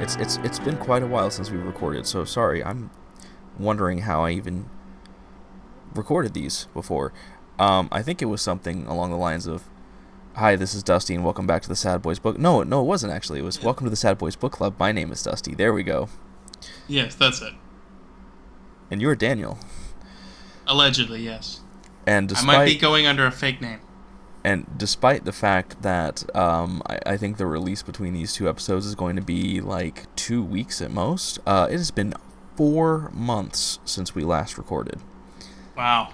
It's been quite a while since we recorded, so sorry. I'm wondering how I even recorded these before. I think it was something along the lines of, "Hi, this is Dusty, and welcome back to the Sad Boys Book." No, it wasn't actually. It was, "Welcome to the Sad Boys Book Club. My name is Dusty." There we go. Yes, that's it. And you're Daniel. Allegedly, yes. And I might be going under a fake name. And despite the fact that I think the release between these two episodes is going to be like 2 weeks at most, it has been 4 months since we last recorded. Wow.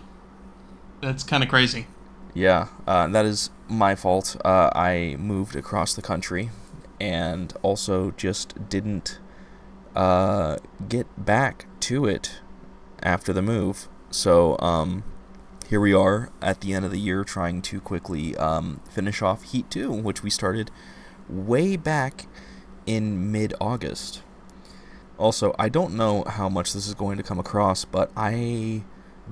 That's kind of crazy. Yeah, that is my fault. I moved across the country and also just didn't get back to it after the move. So, here we are at the end of the year trying to quickly finish off Heat 2, which we started way back in mid-August. Also, I don't know how much this is going to come across, but I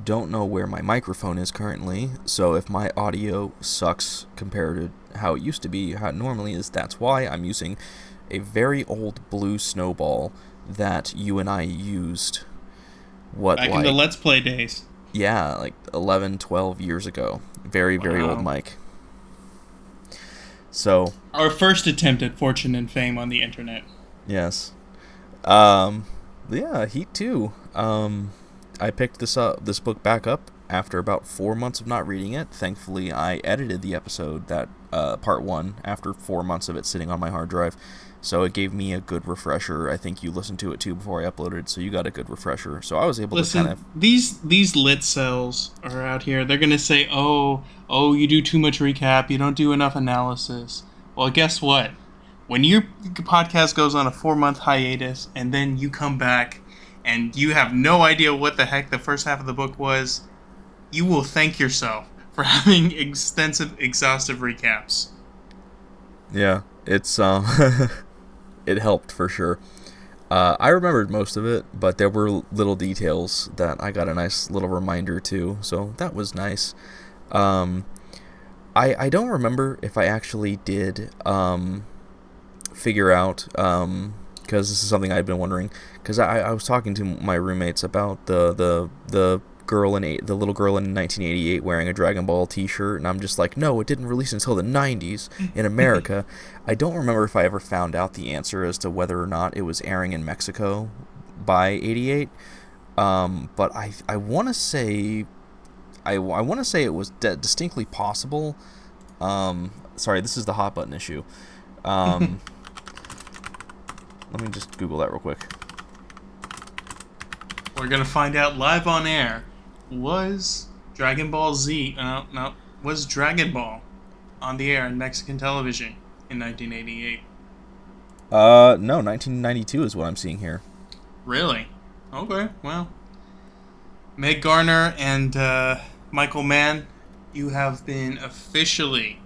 don't know where my microphone is currently, so if my audio sucks compared to how it used to be, how it normally is, that's why. I'm using a very old blue snowball that you and I used, back in the Let's Play days. Yeah, like 11, 12 years ago. Very, very old mic. So, our first attempt at fortune and fame on the internet. Yes. Yeah, Heat 2. I picked this book back up after about 4 months of not reading it. Thankfully, I edited the episode, that part 1, after 4 months of it sitting on my hard drive. So it gave me a good refresher. I think you listened to it too before I uploaded, so you got a good refresher. So I was able to kind of... These lit cells are out here. They're going to say, oh, you do too much recap. You don't do enough analysis. Well, guess what? When your podcast goes on a 4-month hiatus and then you come back and you have no idea what the heck the first half of the book was, you will thank yourself for having extensive, exhaustive recaps. Yeah, it's... It helped for sure. I remembered most of it, but there were little details that I got a nice little reminder to, so that was nice. I don't remember if I actually did figure out, because this is something I've been wondering, because I was talking to my roommates about the little girl in 1988 wearing a Dragon Ball t-shirt, and I'm just like, no, it didn't release until the 90s in America. I don't remember if I ever found out the answer as to whether or not it was airing in Mexico by 88, but I want to say I want to say it was distinctly possible. Sorry, this is the hot button issue. Let me just Google that real quick. We're gonna find out live on air. Was Dragon Ball Z... was Dragon Ball on the air in Mexican television in 1988? No, 1992 is what I'm seeing here. Really? Okay, well. Meg Gardiner and Michael Mann, you have been officially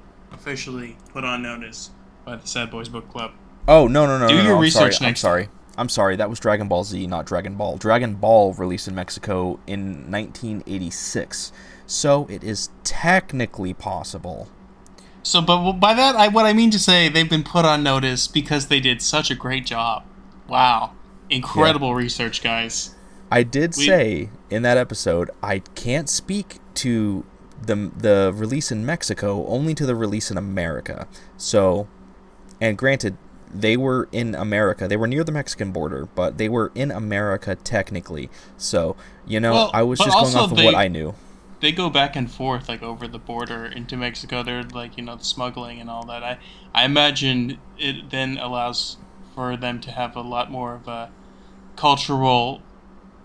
put on notice by the Sad Boys Book Club. Oh, no. Do your research next time. I'm sorry, that was Dragon Ball Z, not Dragon Ball. Dragon Ball released in Mexico in 1986, so it is technically possible. So, but by that, what I mean to say, they've been put on notice because they did such a great job. Wow. Incredible research, guys. I did say in that episode, I can't speak to the release in Mexico, only to the release in America. So, and granted, they were in America. They were near the Mexican border, but they were in America technically. So, I was just going off of what I knew. They go back and forth, like, over the border into Mexico. They're, like, the smuggling and all that. I imagine it then allows for them to have a lot more of a cultural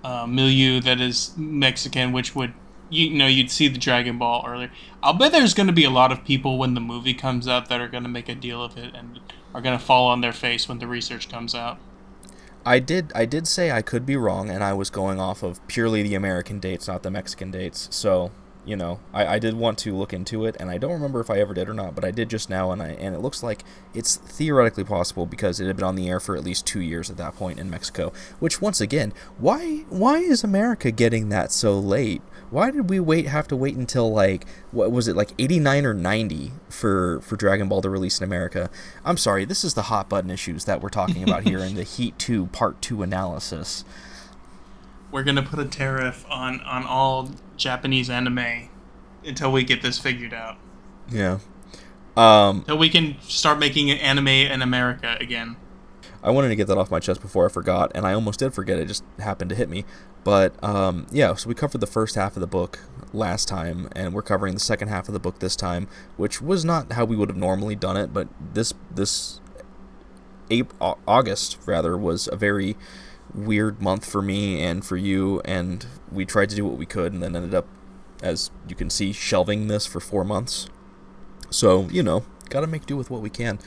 milieu that is Mexican, which would, you'd see the Dragon Ball earlier. I'll bet there's going to be a lot of people when the movie comes out that are going to make a deal of it and are going to fall on their face when the research comes out. I did say I could be wrong, and I was going off of purely the American dates, not the Mexican dates. So, I did want to look into it, and I don't remember if I ever did or not, but I did just now, and it looks like it's theoretically possible because it had been on the air for at least 2 years at that point in Mexico. Which, once again, why is America getting that so late? Why did we have to wait until, like, what was it, like 89 or 90 for Dragon Ball to release in America? I'm sorry, this is the hot button issues that we're talking about here in the Heat 2 Part 2 analysis. We're gonna put a tariff on all Japanese anime until we get this figured out. Yeah. Until we can start making anime in America again. I wanted to get that off my chest before I forgot, and I almost did forget. It just happened to hit me. But, yeah, so we covered the first half of the book last time, and we're covering the second half of the book this time, which was not how we would have normally done it, but this August, rather, was a very weird month for me and for you, and we tried to do what we could, and then ended up, as you can see, shelving this for 4 months. So, gotta make do with what we can.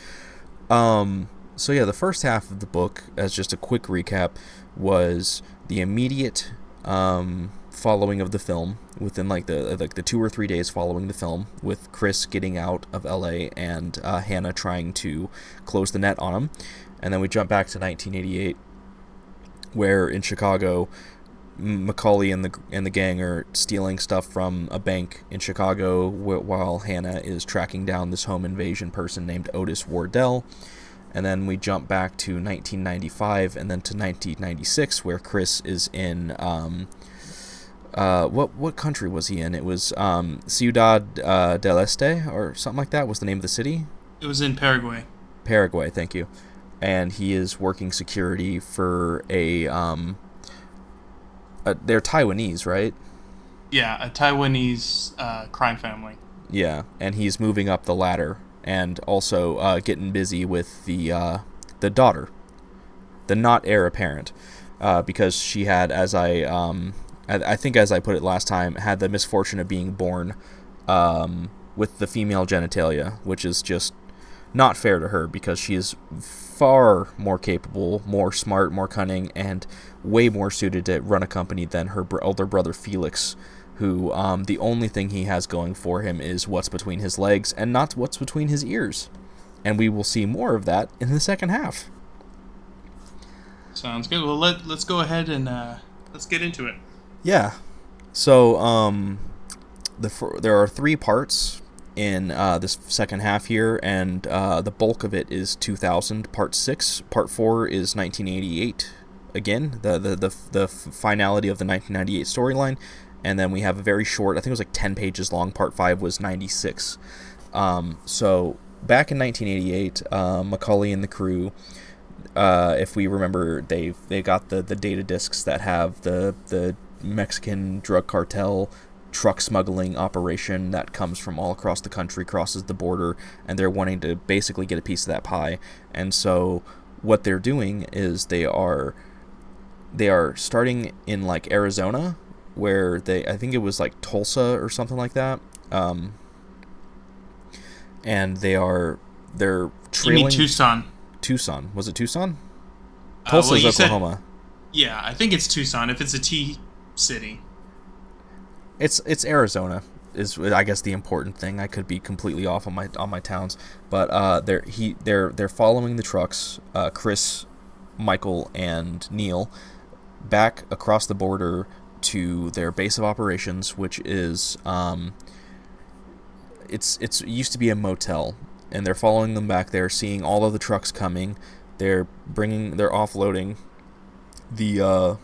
So yeah, the first half of the book, as just a quick recap, was the immediate following of the film, within like the 2 or 3 days following the film, with Chris getting out of LA and Hannah trying to close the net on him. And then we jump back to 1988, where in Chicago, Macaulay and the gang are stealing stuff from a bank in Chicago, while Hannah is tracking down this home invasion person named Otis Wardell. And then we jump back to 1995 and then to 1996, where Chris is in what country was he in? It was Ciudad del Este or something like that was the name of the city. It was in Paraguay. Paraguay, thank you. And he is working security for they're Taiwanese, right? Yeah, a Taiwanese crime family. Yeah, and he's moving up the ladder. And also getting busy with the daughter, the not heir apparent, because she had, as I think as I put it last time, had the misfortune of being born with the female genitalia, which is just not fair to her because she is far more capable, more smart, more cunning, and way more suited to run a company than her older brother Felix, who the only thing he has going for him is what's between his legs and not what's between his ears. And we will see more of that in the second half. Sounds good. Well, let's go ahead and let's get into it. Yeah. So there are 3 parts in this second half here, and the bulk of it is 2000, part 6. Part 4 is 1988. Again, the finality of the 1998 storyline. And then we have a very short, I think it was like 10 pages long, part 5 was 96. So back in 1988, Macaulay and the crew, if we remember, they got the data discs that have the Mexican drug cartel truck smuggling operation that comes from all across the country, crosses the border, and they're wanting to basically get a piece of that pie. And so what they're doing is they are starting in like Arizona, where I think it was like Tulsa or something like that, and they're trailing. You mean Tucson? Tucson, was it Tucson? Tulsa is Oklahoma. Yeah, I think it's Tucson. If it's a T city, it's Arizona is I guess the important thing. I could be completely off on my towns, but they're following the trucks, Chris, Michael, and Neil, back across the border to their base of operations, which is it used to be a motel, and they're following them back there, seeing all of the trucks coming. They're offloading the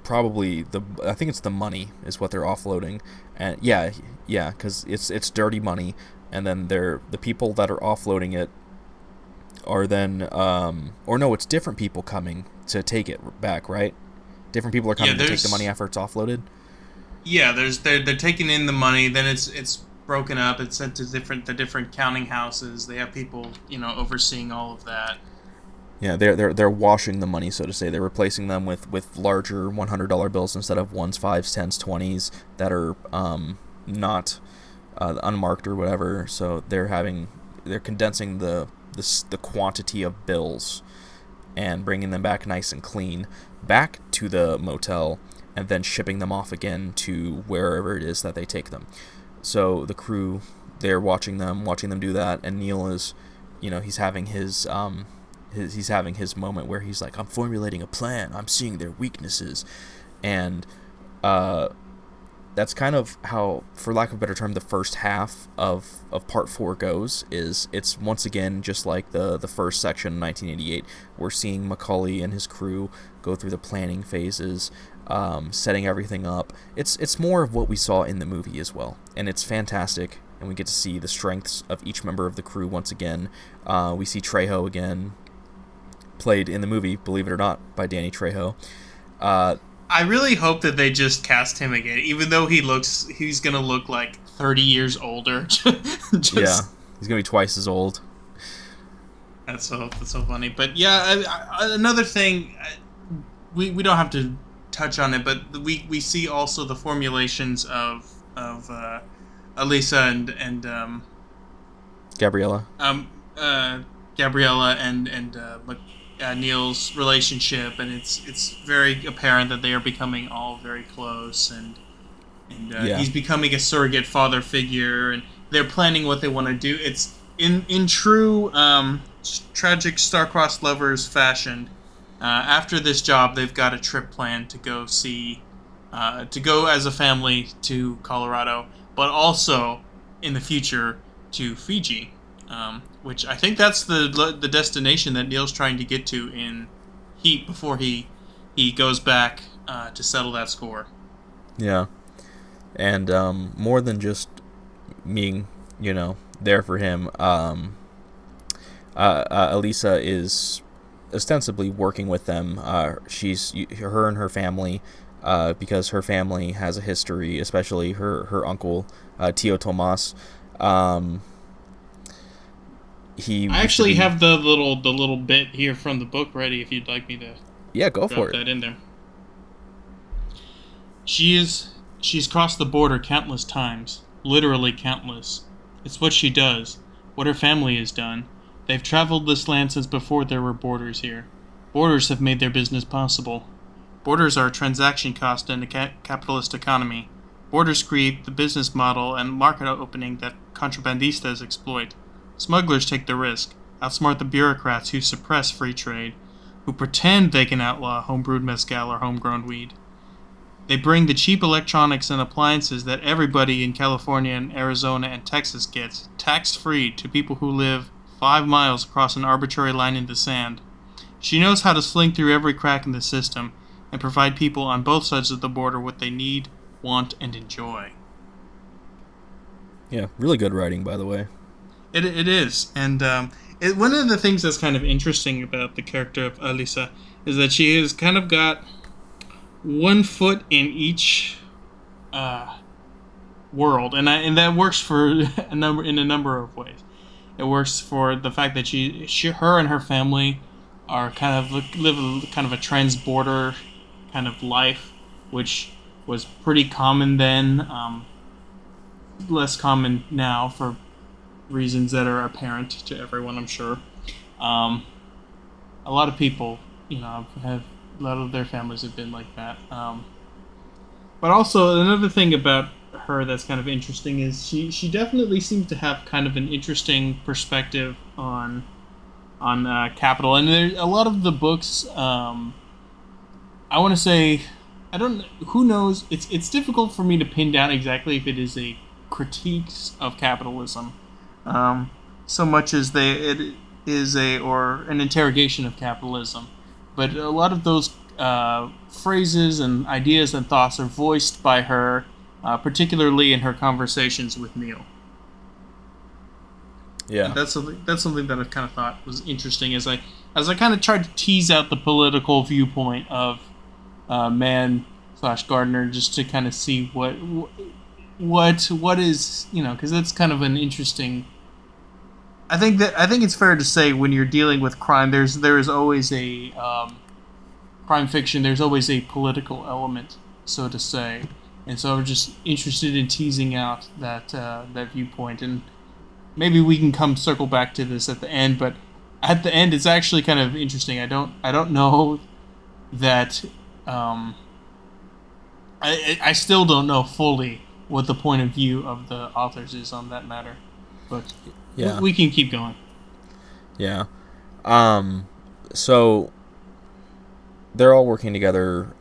I think it's the money is what they're offloading, and yeah, because it's dirty money, and then the people that are offloading it are then or no, it's different people coming to take it back, right? Different people are coming to take the money after it's offloaded. Yeah, they're taking in the money, then it's broken up. It's sent to the different counting houses. They have people overseeing all of that. Yeah, they're washing the money, so to say. They're replacing them with larger $100 bills instead of 1s, 5s, 10s, 20s that are not unmarked or whatever. So they're condensing the quantity of bills and bringing them back nice and clean back to the motel, and then shipping them off again to wherever it is that they take them. So the crew, they're watching them do that, and Neil is, he's having his moment where he's like, I'm formulating a plan, I'm seeing their weaknesses, and that's kind of how, for lack of a better term, the first half of part 4 goes. It's once again just like the first section in 1988. We're seeing Macaulay and his crew go through the planning phases, setting everything up. It's more of what we saw in the movie as well, and it's fantastic. And we get to see the strengths of each member of the crew once again. We see Trejo again, played in the movie, believe it or not, by Danny Trejo. I really hope that they just cast him again, even though he's gonna look like 30 years older. He's gonna be twice as old. That's so funny. But yeah, another thing, we don't have to touch on it, but we see also the formulations of Elisa and Gabriella. Gabriella and Neil's relationship, and it's very apparent that they are becoming all very close, and he's becoming a surrogate father figure, and they're planning what they want to do. It's in true tragic star-crossed lovers fashion. After this job, they've got a trip planned to go as a family to Colorado, but also in the future to Fiji. Which I think that's the destination that Neil's trying to get to in Heat before he goes back to settle that score. Yeah, and more than just being there for him, Elisa is ostensibly working with them. She's her and her family, because her family has a history, especially her uncle Tio Tomas. I actually have the little bit here from the book ready if you'd like me to. Yeah, go for it. That in there. She's crossed the border countless times, literally countless. It's what she does, what her family has done. They've traveled this land since before there were borders here. Borders have made their business possible. Borders are a transaction cost in a capitalist economy. Borders create the business model and market opening that contrabandistas exploit. Smugglers take the risk, outsmart the bureaucrats who suppress free trade, who pretend they can outlaw homebrewed mezcal or homegrown weed. They bring the cheap electronics and appliances that everybody in California and Arizona and Texas gets, tax-free, to people who live 5 miles across an arbitrary line in the sand. She knows how to sling through every crack in the system and provide people on both sides of the border what they need, want, and enjoy. Yeah, really good writing, by the way. It is, and one of the things that's kind of interesting about the character of Elisa is that she has kind of got one foot in each world, and that works for a number of ways. It works for the fact that her and her family are live a trans-border kind of life, which was pretty common then, less common now for reasons that are apparent to everyone, I'm sure. A lot of people, have a lot of their families have been like that. But also another thing about her that's kind of interesting is she definitely seems to have kind of an interesting perspective on capital, and there's a lot of the books. I want to say, who knows? It's difficult for me to pin down exactly if it is a critiques of capitalism, so much as it is an interrogation of capitalism. But a lot of those phrases and ideas and thoughts are voiced by her, particularly in her conversations with Neil. Yeah, and that's something that I've kind of thought was interesting as I kind of tried to tease out the political viewpoint of Mann / Gardiner, just to kind of see what is, because that's kind of an interesting. I think it's fair to say when you're dealing with crime, there is always a crime fiction. There's always a political element, so to say, and so I'm just interested in teasing out that viewpoint, and maybe we can circle back to this at the end. But at the end, it's actually kind of interesting. I don't know that I still don't know fully what the point of view of the authors is on that matter, but Yeah, we can keep going. yeah. So they're all working together.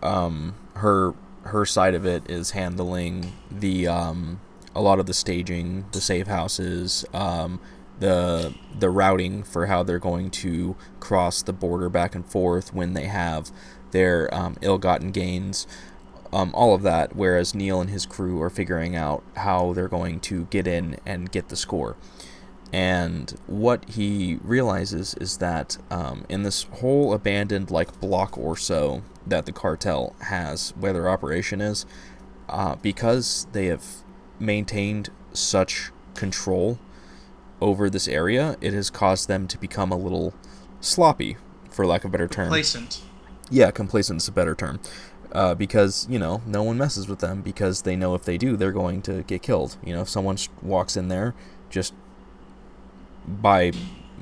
Her side of it is handling a lot of the staging, the safe houses, the routing for how they're going to cross the border back and forth when they have their ill-gotten gains, all of that. Whereas Neil and his crew are figuring out how they're going to get in and get the score. And what he realizes is that in this whole abandoned like block or so that the cartel has where their operation is, because they have maintained such control over this area, it has caused them to become a little sloppy, for lack of a better term. Complacent. Yeah, complacent is a better term. Because, no one messes with them because they know if they do, they're going to get killed. If someone walks in there just by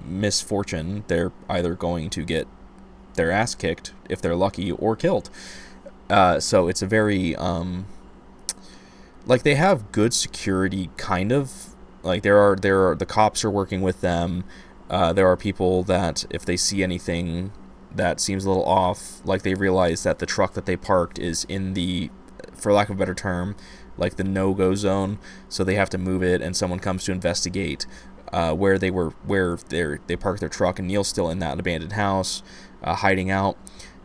misfortune, they're either going to get their ass kicked if they're lucky or killed. So it's a very like they have good security, kind of. Like there are the cops are working with them. There are people that if they see anything that seems a little off, like they realize that the truck that they parked is in the, for lack of a better term, like the no-go zone, so they have to move it, and someone comes to investigate where they parked their truck, and Neil's still in that abandoned house, hiding out,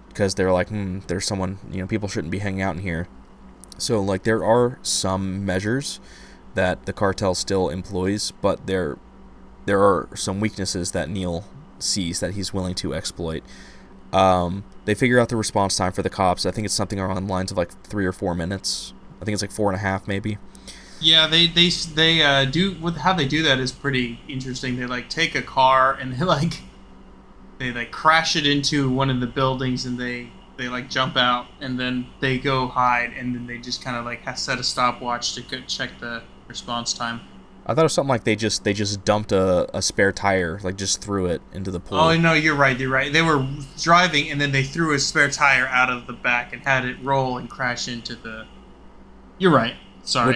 because they're like, there's someone, people shouldn't be hanging out in here. So like there are some measures that the cartel still employs, but there are some weaknesses that Neil sees that he's willing to exploit. They figure out the response time for the cops. I think it's something along the lines of like 3 or 4 minutes. I think it's like 4.5 maybe. Yeah, they do how they do that is pretty interesting. They like take a car and they crash it into one of the buildings, and they like jump out, and then they go hide, and then they just kind of like set a stopwatch to check the response time. I thought it was something like they just dumped a spare tire, like just threw it into the pool. Oh no, you're right. They were driving, and then they threw a spare tire out of the back and had it roll and crash into the. You're right. Sorry,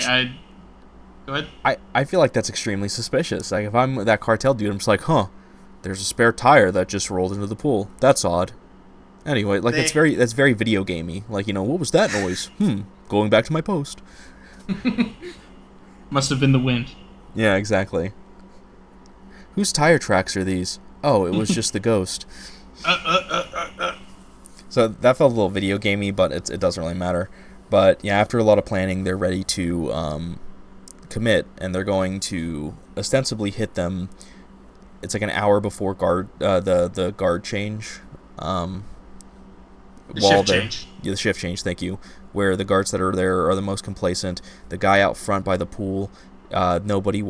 Go ahead. I feel like that's extremely suspicious. Like if I'm that cartel dude, I'm just like, there's a spare tire that just rolled into the pool. That's odd. Anyway, like that's very video gamey. Like, what was that noise? Going back to my post. Must have been the wind. Yeah, exactly. Whose tire tracks are these? Oh, it was just the ghost. So that felt a little video gamey, but it doesn't really matter. But yeah, after a lot of planning, they're ready to commit, and they're going to ostensibly hit them. It's like an hour before the guard change. The shift change. Yeah, the shift change, thank you. Where the guards that are there are the most complacent. The guy out front by the pool, nobody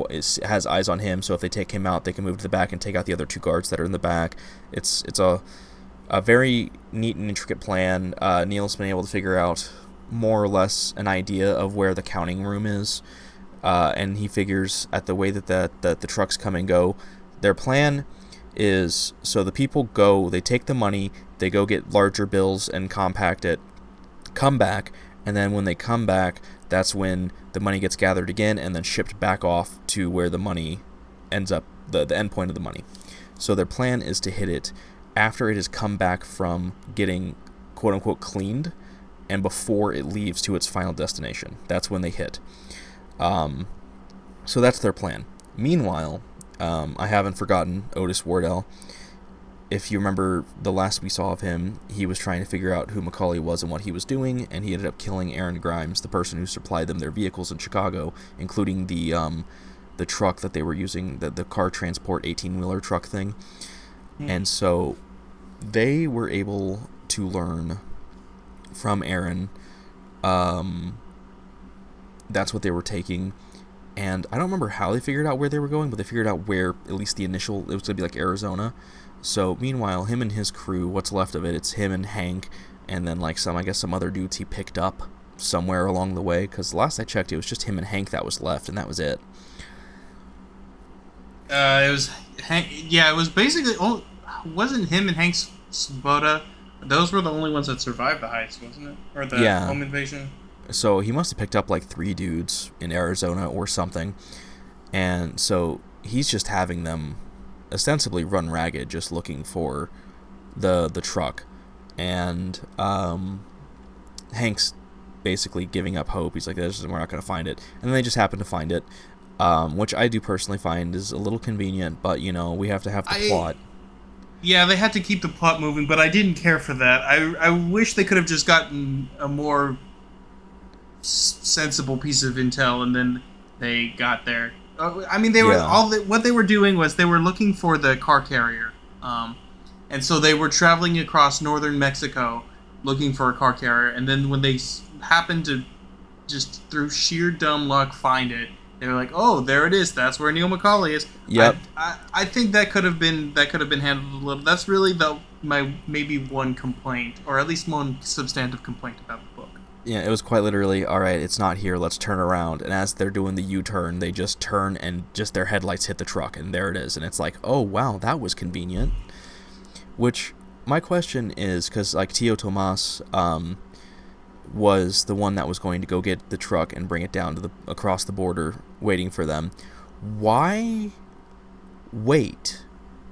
has eyes on him, so if they take him out, they can move to the back and take out the other 2 guards that are in the back. It's a very neat and intricate plan. Neil's been able to figure out more or less an idea of where the counting room is, and he figures at the way that the trucks come and go, their plan is, so the people go, they take the money, they go get larger bills and compact it, come back, and then when they come back, that's when the money gets gathered again and then shipped back off to where the money ends up, the end point of the money. So their plan is to hit it after it has come back from getting quote-unquote cleaned and before it leaves to its final destination. That's when they hit. So that's their plan. Meanwhile, I haven't forgotten Otis Wardell. If you remember the last we saw of him, he was trying to figure out who Macaulay was and what he was doing, and he ended up killing Aaron Grimes, the person who supplied them their vehicles in Chicago, including the truck that they were using, the car transport 18-wheeler truck thing. And so they were able to learn from Aaron. That's what they were taking. And I don't remember how they figured out where they were going, but they figured out where, at least the initial, it was going to be like Arizona. So meanwhile, him and his crew, what's left of it, it's him and Hank, and then like some other dudes he picked up somewhere along the way, because last I checked, it was just him and Hank that was left, and that was it. It was Hank. Yeah, it was basically. Wasn't him and Hank Svoboda? Those were the only ones that survived the heist, wasn't it? Or the home invasion? So he must have picked up like 3 dudes in Arizona or something, and so he's just having them ostensibly run ragged, just looking for the truck, and Hank's basically giving up hope. He's like, we're not going to find it, and then they just happen to find it, which I do personally find is a little convenient, but we have to have the plot. Yeah, they had to keep the plot moving, but I didn't care for that. I wish they could have just gotten a more sensible piece of intel, and then they got there. I mean, they were what they were doing was they were looking for the car carrier, and so they were traveling across northern Mexico looking for a car carrier, and then when they happened to just through sheer dumb luck find it, they were like, "Oh, there it is. That's where Neil McCauley is." Yep. I think that could have been handled a little. That's really my maybe one complaint, or at least one substantive complaint about the book. Yeah, it was quite literally, all right, it's not here, let's turn around. And as they're doing the U-turn, they just turn and just their headlights hit the truck, and there it is. And it's like, oh, wow, that was convenient. Which, my question is, because, like, Tio Tomas was the one that was going to go get the truck and bring it down to across the border, waiting for them. Why wait?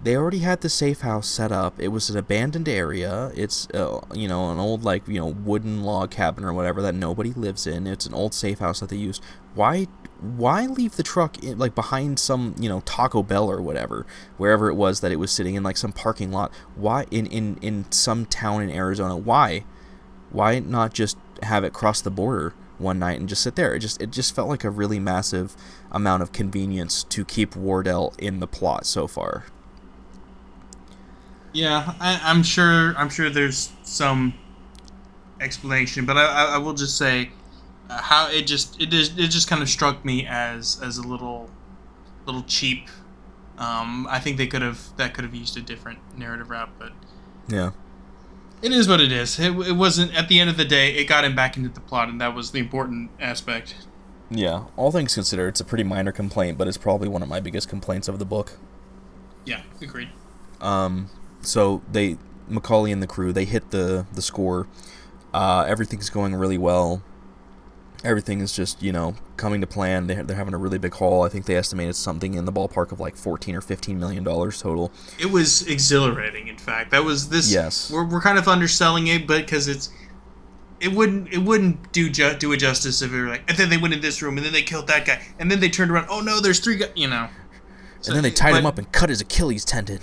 They already had the safe house set up. It was an abandoned area. It's, an old, wooden log cabin or whatever that nobody lives in. It's an old safe house that they used. Why leave the truck behind some, Taco Bell or whatever, wherever it was that it was sitting in, some parking lot? Why in some town in Arizona? Why not just have it cross the border one night and just sit there? It just felt like a really massive amount of convenience to keep Wardell in the plot so far. Yeah, I'm sure there's some explanation, but I will just say how it just kind of struck me as a little cheap. I think that could have used a different narrative route, but yeah, it is what it is. It wasn't, at the end of the day, it got him back into the plot, and that was the important aspect. Yeah, all things considered, it's a pretty minor complaint, but it's probably one of my biggest complaints of the book. Yeah, agreed. So McCauley and the crew, they hit the score. Everything's going really well. Everything is just, coming to plan. They're having a really big haul. I think they estimated something in the ballpark of like $14 or $15 million total. It was exhilarating, in fact. That was this. Yes. We're kind of underselling it, but because it wouldn't do it justice if it were like, and then they went in this room, and then they killed that guy, and then they turned around. Oh no, there's 3 guys. So, and then they tied him up and cut his Achilles tendon.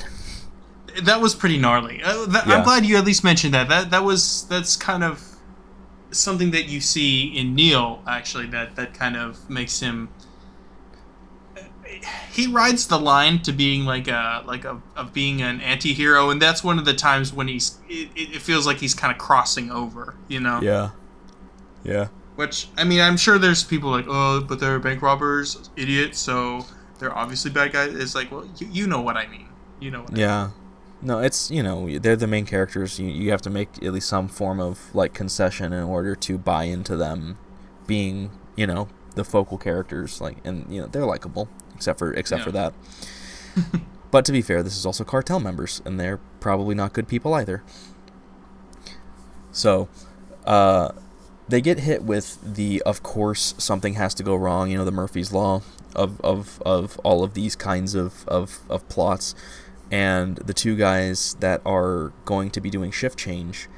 That was pretty gnarly. I'm glad you at least mentioned that. That's kind of something that you see in Neil, actually, that kind of makes him. He rides the line to being of being an anti-hero, and that's one of the times when it feels like he's kind of crossing over, Yeah. Yeah. Which, I mean, I'm sure there's people like, oh, but they're bank robbers, idiots, so they're obviously bad guys. It's like, well, you know what I mean. You know what I mean. Yeah. No, it's, they're the main characters. You have to make at least some form of, concession in order to buy into them being, the focal characters. And they're likable, except for that. But to be fair, this is also cartel members, and they're probably not good people either. So, they get hit with of course, something has to go wrong, the Murphy's Law of all of these kinds of plots. And the 2 guys that are going to be doing shift change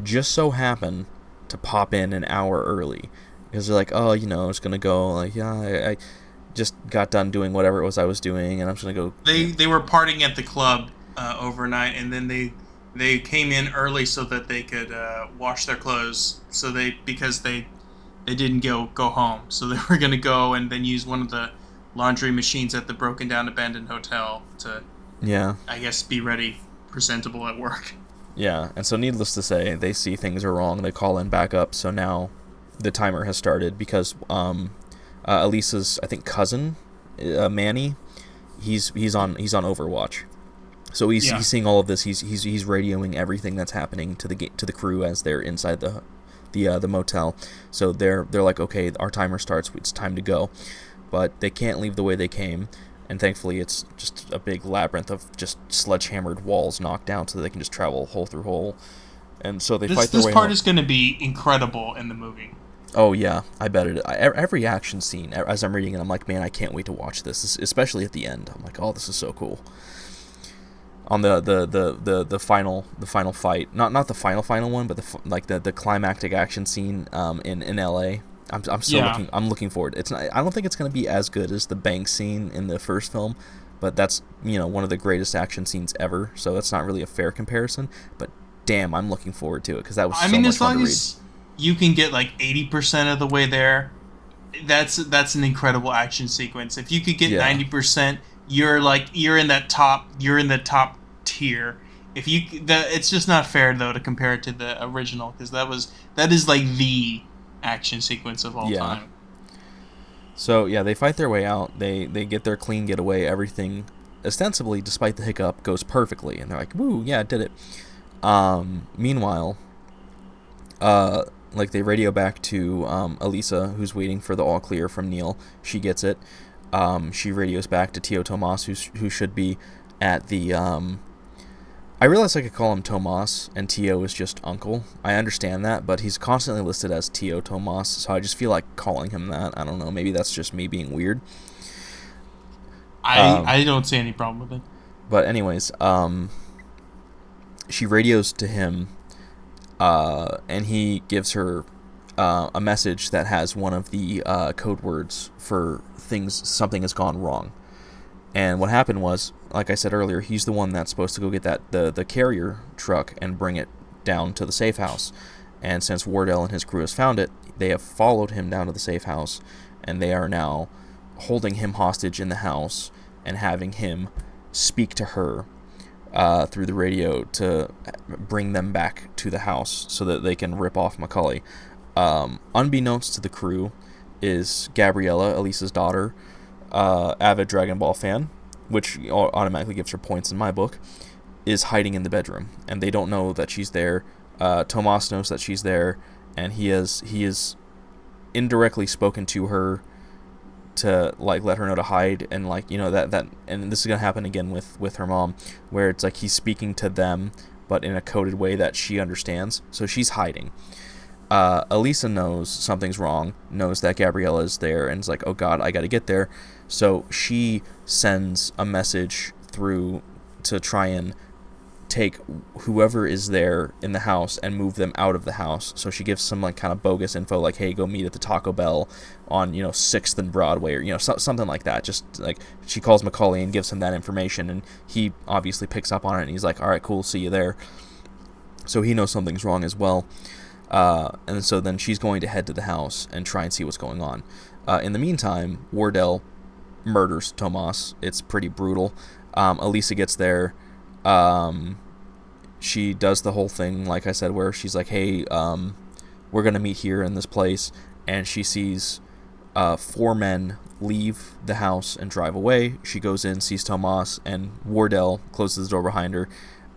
just so happen to pop in an hour early. Because they're like, oh, I was going to go, I just got done doing whatever it was I was doing, and I'm just going to go. They were partying at the club overnight, and then they came in early so that they could wash their clothes, because they didn't go home. So they were going to go and then use one of the laundry machines at the broken down abandoned hotel to... Yeah. I guess be ready, presentable at work. Yeah, and so needless to say, they see things are wrong. They call in backup. So now the timer has started because Elisa's, I think, cousin, Manny, he's on Overwatch. So he's seeing all of this. He's radioing everything that's happening to the crew as they're inside the motel. So they're like, okay, our timer starts. It's time to go, but they can't leave the way they came. And thankfully, it's just a big labyrinth of just sledgehammered walls knocked down so that they can just travel hole through hole. And so they fight their way This part home. is going to be incredible in the movie. Oh yeah, I bet it. Every action scene, as I'm reading it, I'm like, man, I can't wait to watch this. Especially at the end. I'm like, oh, this is so cool. On the final fight, not the final one, but the climactic action scene in L.A. I'm still Yeah. looking forward. It's not, I don't think it's going to be as good as the bank scene in the first film, but that's one of the greatest action scenes ever. So that's not really a fair comparison. But damn, I'm looking forward to it because that was I so mean, much as fun to long read. as you can get like 80% of the way there, that's an incredible action sequence. If you could get Yeah. 90%, you're in the top tier. If it's just not fair though to compare it to the original because that is like the action sequence of all Yeah. time. So yeah, they fight their way out. They get their clean getaway. Everything, ostensibly, despite the hiccup, goes perfectly, and they're like, "Woo, yeah, did it." Meanwhile, like they radio back to Elisa, who's waiting for the all clear from Neil. She gets it. She radios back to Tio Tomas, who should be at the. I realize I could call him Tomas, and Tio is just uncle. I understand that, but he's constantly listed as Tio Tomas, so I just feel like calling him that. I don't know. Maybe that's just me being weird. I don't see any problem with it. But anyways, she radios to him, and he gives her a message that has one of the code words for something has gone wrong. And what happened was, like I said earlier, he's the one that's supposed to go get the carrier truck and bring it down to the safe house. And since Wardell and his crew has found it, they have followed him down to the safe house, and they are now holding him hostage in the house and having him speak to her through the radio to bring them back to the house so that they can rip off Macaulay. Unbeknownst to the crew is Gabriella, Elisa's daughter, avid Dragon Ball fan, which automatically gives her points in my book, is hiding in the bedroom, and they don't know that she's there. Tomas knows that she's there, and he is indirectly spoken to her to like let her know to hide, and like that and this is gonna happen again with her mom, where it's like he's speaking to them but in a coded way that she understands, so she's hiding. Elisa knows something's wrong, knows that Gabriella is there, and is like, oh god, I gotta get there. So she sends a message through to try and take whoever is there in the house and move them out of the house. So she gives some like kind of bogus info, like, hey, go meet at the Taco Bell on 6th and Broadway, or something like that. Just like she calls Macaulay and gives him that information, and he obviously picks up on it, and he's like, all right, cool, see you there. So he knows something's wrong as well. And so then she's going to head to the house and try and see what's going on. In the meantime, Wardell murders Tomas. It's pretty brutal. Elisa gets there. She does the whole thing, like I said, where she's like, hey, we're going to meet here in this place. And she sees 4 men leave the house and drive away. She goes in, sees Tomas, and Wardell closes the door behind her.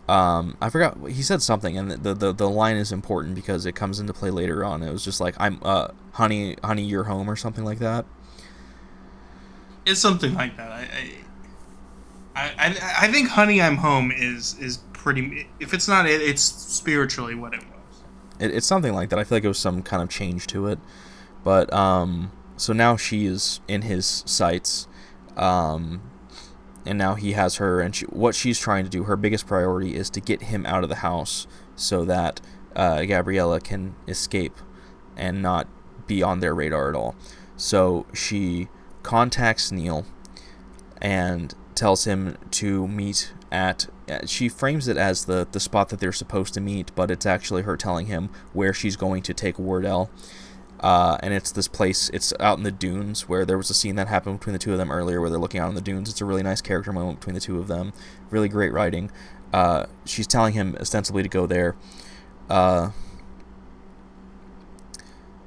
I forgot, he said something, and the line is important because it comes into play later on. It was just like, I'm honey, you're home, or something like that. It's something like that. I think "Honey, I'm Home" is pretty. If it's not it, it's spiritually what it was. It's something like that. I feel like it was some kind of change to it, but so now she is in his sights, and now he has her, and what she's trying to do, her biggest priority is to get him out of the house so that Gabriella can escape and not be on their radar at all. So she contacts Neil and tells him to meet at, she frames it as the spot that they're supposed to meet, but it's actually her telling him where she's going to take Wardell. And it's this place, it's out in the dunes, where there was a scene that happened between the two of them earlier where they're looking out on the dunes. It's a really nice character moment between the two of them. Really great writing. She's telling him ostensibly to go there.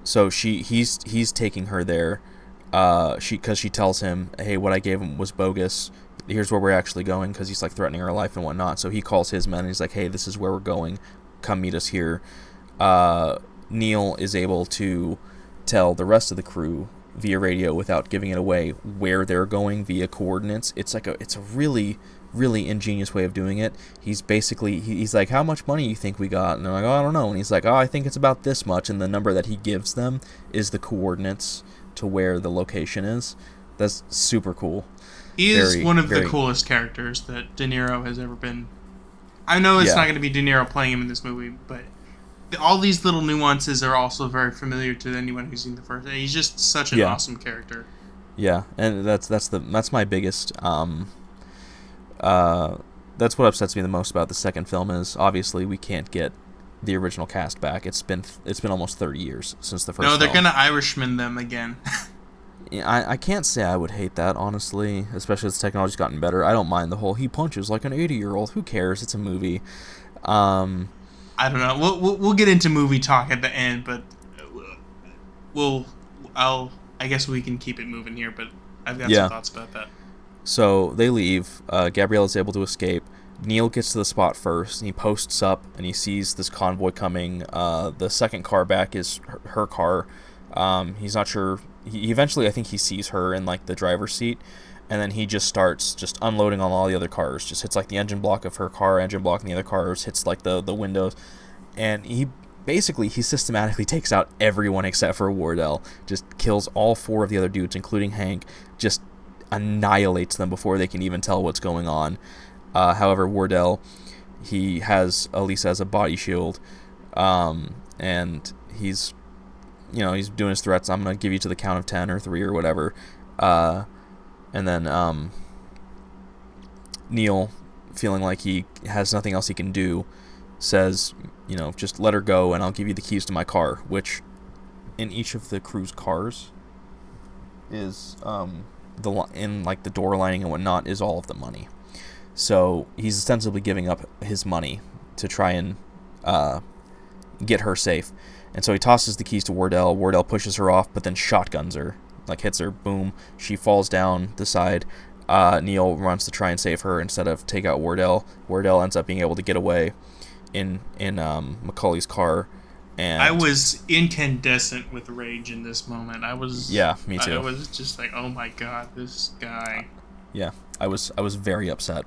So he's taking her there. Because she tells him, hey, what I gave him was bogus. Here's where we're actually going, because he's like threatening her life and whatnot. So he calls his men and he's like, hey, this is where we're going. Come meet us here. Neil is able to tell the rest of the crew via radio, without giving it away, where they're going via coordinates. It's a really really ingenious way of doing it. He's basically, he's like, how much money you think we got? And they're like, oh, I don't know. And he's like, oh, I think it's about this much. And the number that he gives them is the coordinates to where the location is. That's super cool. He is one of the coolest characters that De Niro has ever been. I know it's not going to be De Niro playing him in this movie, but all these little nuances are also very familiar to anyone who's seen the first. He's just such an awesome character. Yeah, and that's my biggest. That's what upsets me the most about the second film is obviously we can't get the original cast back. It's been almost 30 years since the first. No, they're film. gonna Irishman them again. I can't say I would hate that, honestly, especially as technology's gotten better. I don't mind the whole he punches like an 80-year-old. Who cares? It's a movie. I don't know. We'll get into movie talk at the end, but I guess we can keep it moving here, but I've got some thoughts about that. So they leave. Gabriella's able to escape. Neil gets to the spot first, and he posts up, and he sees this convoy coming. The second car back is her car. He's not sure. He eventually, I think he sees her in like the driver's seat, and then he just starts just unloading on all the other cars. Just hits like the engine block of her car, engine block in the other cars, hits like the windows, and he systematically takes out everyone except for Wardell. Just kills all 4 of the other dudes, including Hank. Just annihilates them before they can even tell what's going on. However, Wardell, he has Elisa as a body shield, and he's doing his threats. I'm gonna give you to the count of 10 or 3 or whatever, and then Neil, feeling like he has nothing else he can do, says, just let her go and I'll give you the keys to my car, which in each of the crew's cars is in like the door lining and whatnot is all of the money. So he's ostensibly giving up his money to try and get her safe. And so he tosses the keys to Wardell. Wardell pushes her off, but then shotguns her, like hits her. Boom. She falls down the side. Neil runs to try and save her instead of take out Wardell. Wardell ends up being able to get away in Macaulay's car. And I was incandescent with rage in this moment. Yeah, me too. I was just like, oh my god, this guy. Yeah, I was very upset.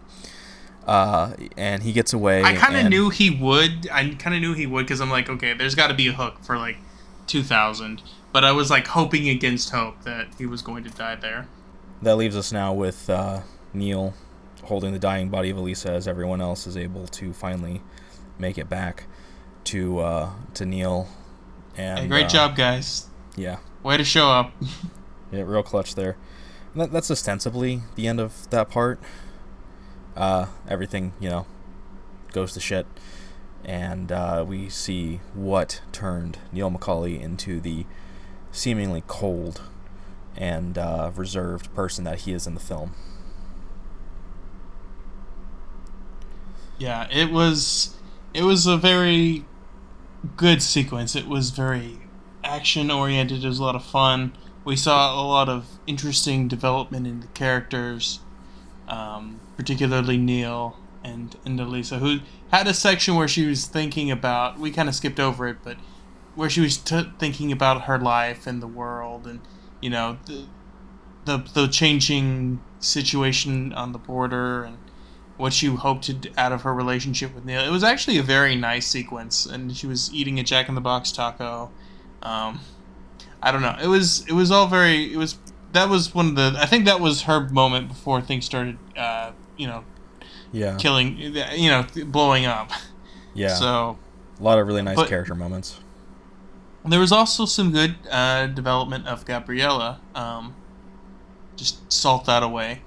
And he gets away. I kind of knew he would. Because I'm like, okay, there's got to be a hook for like 2000. But I was like hoping against hope that he was going to die there. That leaves us now with Neil holding the dying body of Elisa as everyone else is able to finally make it back to Neil. And hey, great job, guys. Yeah. Way to show up. Yeah, real clutch there. That's ostensibly the end of that part. Everything, goes to shit. And we see what turned Neil Macaulay into the seemingly cold and reserved person that he is in the film. Yeah, it was a very good sequence. It was very action-oriented. It was a lot of fun. We saw a lot of interesting development in the characters, particularly Neil and Elisa, who had a section where she was thinking about, we kind of skipped over it, but where she was thinking about her life and the world and, the changing situation on the border and what she hoped to out of her relationship with Neil. It was actually a very nice sequence, and she was eating a Jack in the Box taco. I don't know. It was all very. That was one of the. I think that was her moment before things started. Killing. Blowing up. Yeah. So. A lot of really nice character moments. There was also some good development of Gabriella. Just salt that away.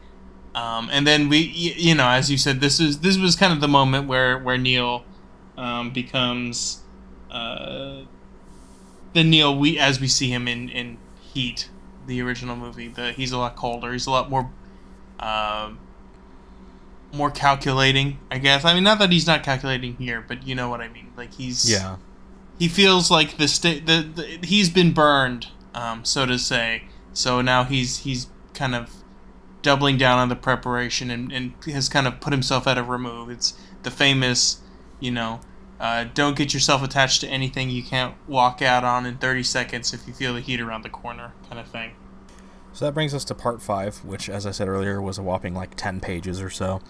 And then we, as you said, this was kind of the moment where Neil becomes the Neil as we see him in Heat, the original movie. He's a lot colder. He's a lot more more calculating, I guess. I mean, not that he's not calculating here, but you know what I mean. Like he feels like he's been burned, so to say. So now he's kind of doubling down on the preparation and has kind of put himself at a remove. It's the famous, don't get yourself attached to anything you can't walk out on in 30 seconds if you feel the heat around the corner kind of thing. So that brings us to part 5, which, as I said earlier, was a whopping 10 pages or so.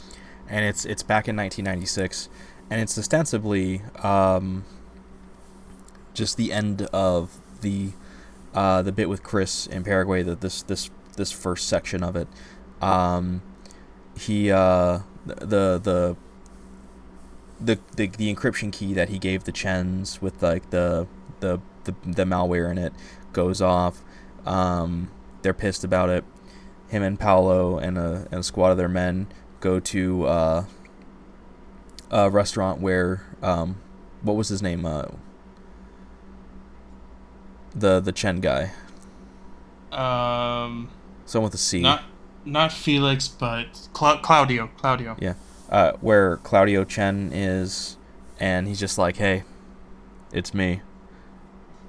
and it's back in 1996, and it's ostensibly just the end of the bit with Chris in Paraguay. That this first section of it, he the encryption key that he gave the Chens with like the malware in it goes off. They're pissed about it. Him and Paolo and a squad of their men go to a restaurant where what was his name? The Chen guy. Someone with a C. Not Felix, but Claudio. Yeah. Where Claudio Chen is, and he's just like, hey, it's me.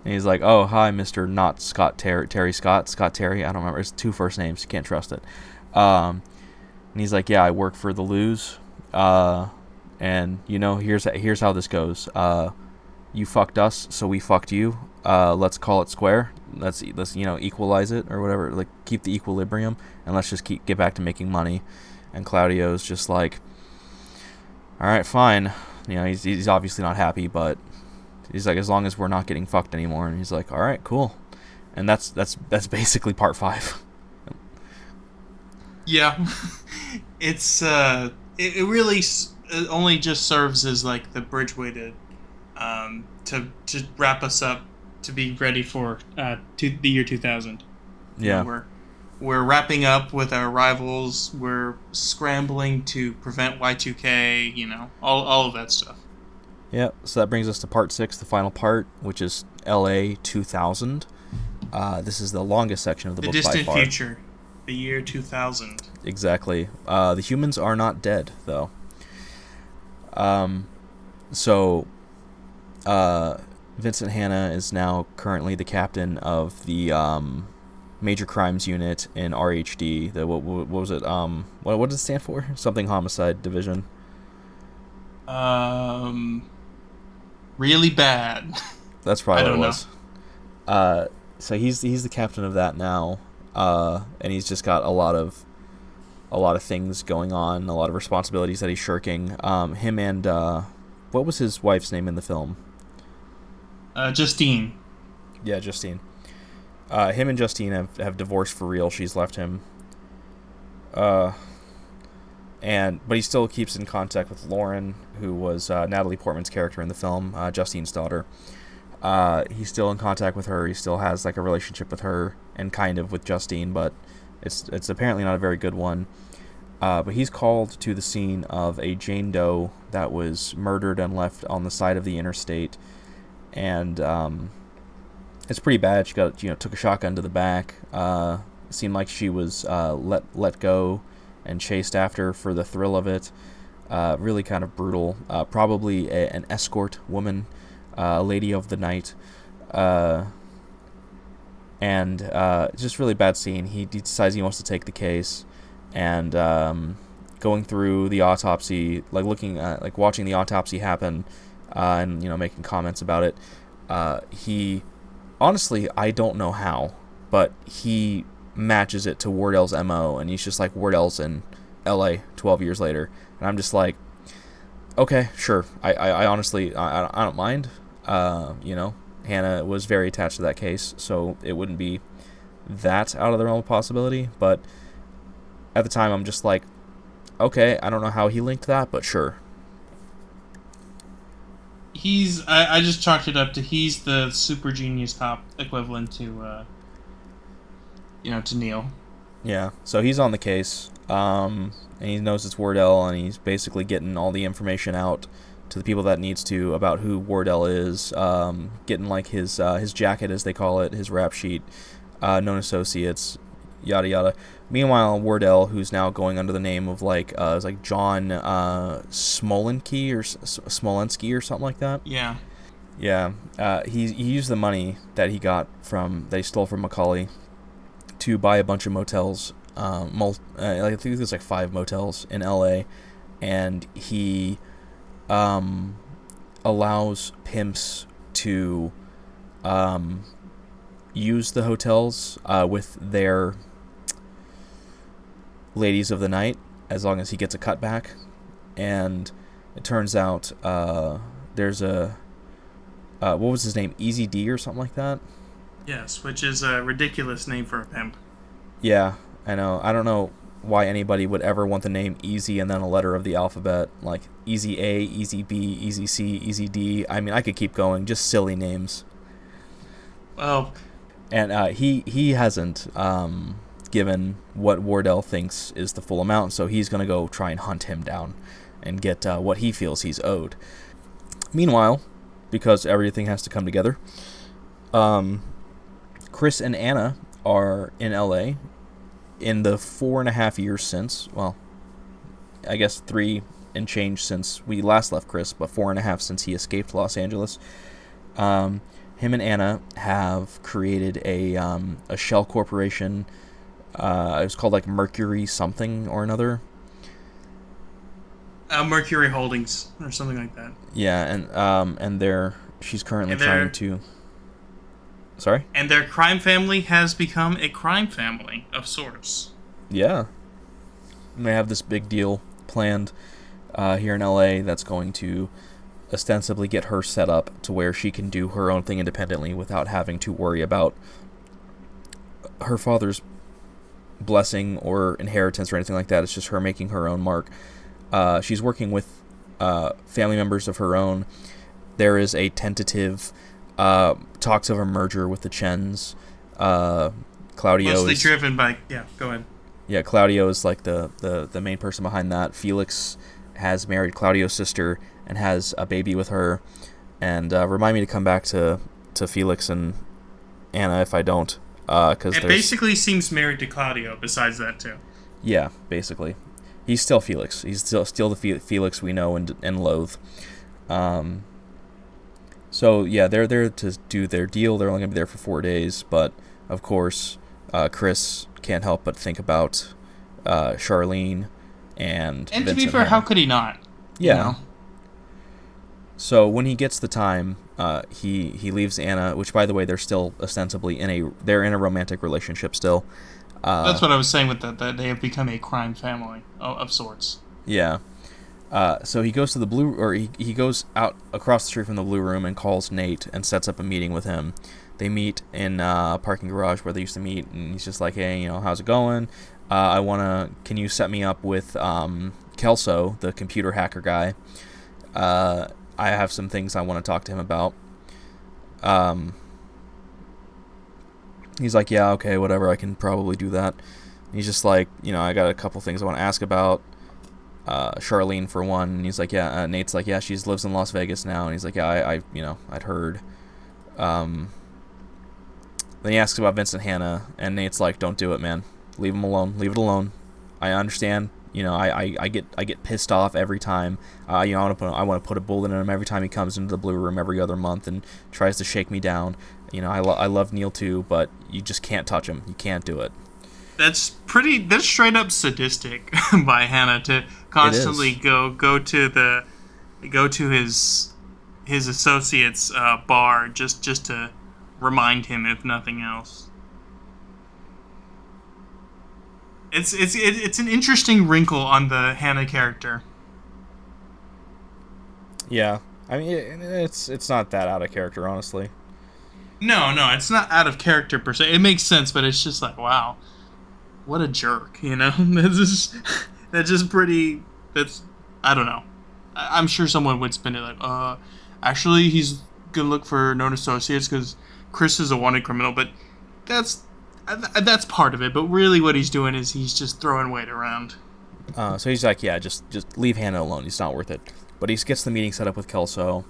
And he's like, oh, hi, Mr. Not Scott Terry Scott Terry. I don't remember. It's 2 first names. You can't trust it. And he's like, yeah, I work for the Luz. And, here's how this goes. You fucked us, so we fucked you. Let's call it square. Let's equalize it or whatever. Like, keep the equilibrium, and let's just get back to making money. And Claudio's just like, all right, fine. He's obviously not happy, but he's like, as long as we're not getting fucked anymore. And he's like, all right, cool. And that's basically part 5. Yeah, it's it really only just serves as like the bridgeway to wrap us up to be ready for the year 2000. Yeah, we're wrapping up with our rivals. We're scrambling to prevent Y2K. All of that stuff. Yeah, so that brings us to part 6, the final part, which is LA 2000. This is the longest section of the book by far. The distant future, the year 2000. Exactly. The humans are not dead, though. So, Vincent Hanna is now currently the captain of the Major Crimes Unit in RHD. What was it? What does it stand for? Something Homicide Division. Really bad. That's probably what it was. So he's the captain of that now, and he's just got a lot of things going on, a lot of responsibilities that he's shirking. Him and what was his wife's name in the film? Justine. Yeah, Justine. Him and Justine have divorced for real. She's left him. But he still keeps in contact with Lauren, who was Natalie Portman's character in the film, Justine's daughter. He's still in contact with her. He still has like a relationship with her and kind of with Justine, but it's apparently not a very good one. But he's called to the scene of a Jane Doe that was murdered and left on the side of the interstate, and it's pretty bad. She got took a shotgun to the back. It seemed like she was let go and chased after for the thrill of it. Really kind of brutal. Probably an escort woman, a lady of the night, and just really bad scene. He decides he wants to take the case, and going through the autopsy, watching the autopsy happen, and making comments about it. He honestly, I don't know how, but he matches it to Wardell's MO, and he's just like, Wardell's in LA 12 years later, and I'm just like, okay, sure. I honestly I don't mind. Hannah was very attached to that case, so it wouldn't be that out of the realm of possibility, but at the time I'm just like, okay, I don't know how he linked that, but sure. I just chalked it up to he's the super genius cop equivalent to to Neil. Yeah, so he's on the case, and he knows it's Wardell, and he's basically getting all the information out to the people that needs to about who Wardell is, getting like his jacket, as they call it, his rap sheet, known associates, yada yada. Meanwhile, Wardell, who's now going under the name of John Smolensky or something like that. Yeah. Yeah. He used the money that he stole from Macaulay to buy a bunch of motels. I think there's like 5 motels in LA, and he allows pimps to use the hotels with their ladies of the night, as long as he gets a cutback. and it turns out there's a what was his name, Easy D or something like that. Yes, which is a ridiculous name for a pimp. Yeah, I know. I don't know why anybody would ever want the name Easy and then a letter of the alphabet, like Easy A, Easy B, Easy C, Easy D. I mean, I could keep going, just silly names. Well, And he hasn't given what Wardell thinks is the full amount, so he's going to go try and hunt him down and get what he feels he's owed. Meanwhile, because everything has to come together, Chris and Anna are in LA in the 4.5 years since, well, I guess 3 and change since we last left Chris, but 4.5 since he escaped Los Angeles. Him and Anna have created a shell corporation. It was called like Mercury something or another. Mercury Holdings or something like that. Yeah, and she's currently trying to. Sorry? And their crime family has become a crime family of sorts. Yeah. And they have this big deal planned here in LA that's going to ostensibly get her set up to where she can do her own thing independently without having to worry about her father's blessing or inheritance or anything like that. It's just her making her own mark. She's working with family members of her own. There is a tentative talks of a merger with the Chens. Claudio mostly is driven by... Yeah, go ahead. Yeah, Claudio is like the main person behind that. Felix has married Claudio's sister and has a baby with her. And remind me to come back to Felix and Anna if I don't. Cause it basically seems married to Claudio besides that, too. Yeah, basically. He's still Felix. He's still the Felix we know and loathe. So, yeah, they're there to do their deal. They're only going to be there for 4 days. But, of course, Chris can't help but think about Charlene and And Vincent to be fair, Hanna. how could he not? Yeah. You know? So when he gets the time, he leaves Anna, which, by the way, they're still ostensibly in a romantic relationship still. That's what I was saying with that they have become a crime family of sorts. Yeah. So he goes to he goes out across the street from the Blue Room and calls Nate and sets up a meeting with him. They meet in a parking garage where they used to meet, and he's just like, hey, how's it going? Can you set me up with Kelso, the computer hacker guy? I have some things I want to talk to him about. He's like, yeah, okay, whatever, I can probably do that. He's just like, I got a couple things I want to ask about. Charlene, for one. And he's like, yeah, Nate's like, yeah, she lives in Las Vegas now. And he's like, yeah, I'd heard. Then he asks about Vincent Hanna, and Nate's like, don't do it, man. Leave him alone. Leave it alone. I understand. I get pissed off every time. I want to put a bullet in him every time he comes into the Blue Room every other month and tries to shake me down. I love Neil too, but you just can't touch him. You can't do it. That's straight up sadistic by Hannah to constantly go to his associate's bar just to remind him, if nothing else. It's an interesting wrinkle on the Hannah character. Yeah, I mean it's not that out of character, honestly. No, it's not out of character per se. It makes sense, but it's just like, wow, what a jerk, That's just pretty. I don't know. I'm sure someone would spin it like, actually, he's gonna look for known associates because Chris is a wanted criminal, but that's part of it. But really, what he's doing is he's just throwing weight around. So he's like, yeah, just leave Hannah alone. It's not worth it. But he gets the meeting set up with Kelso.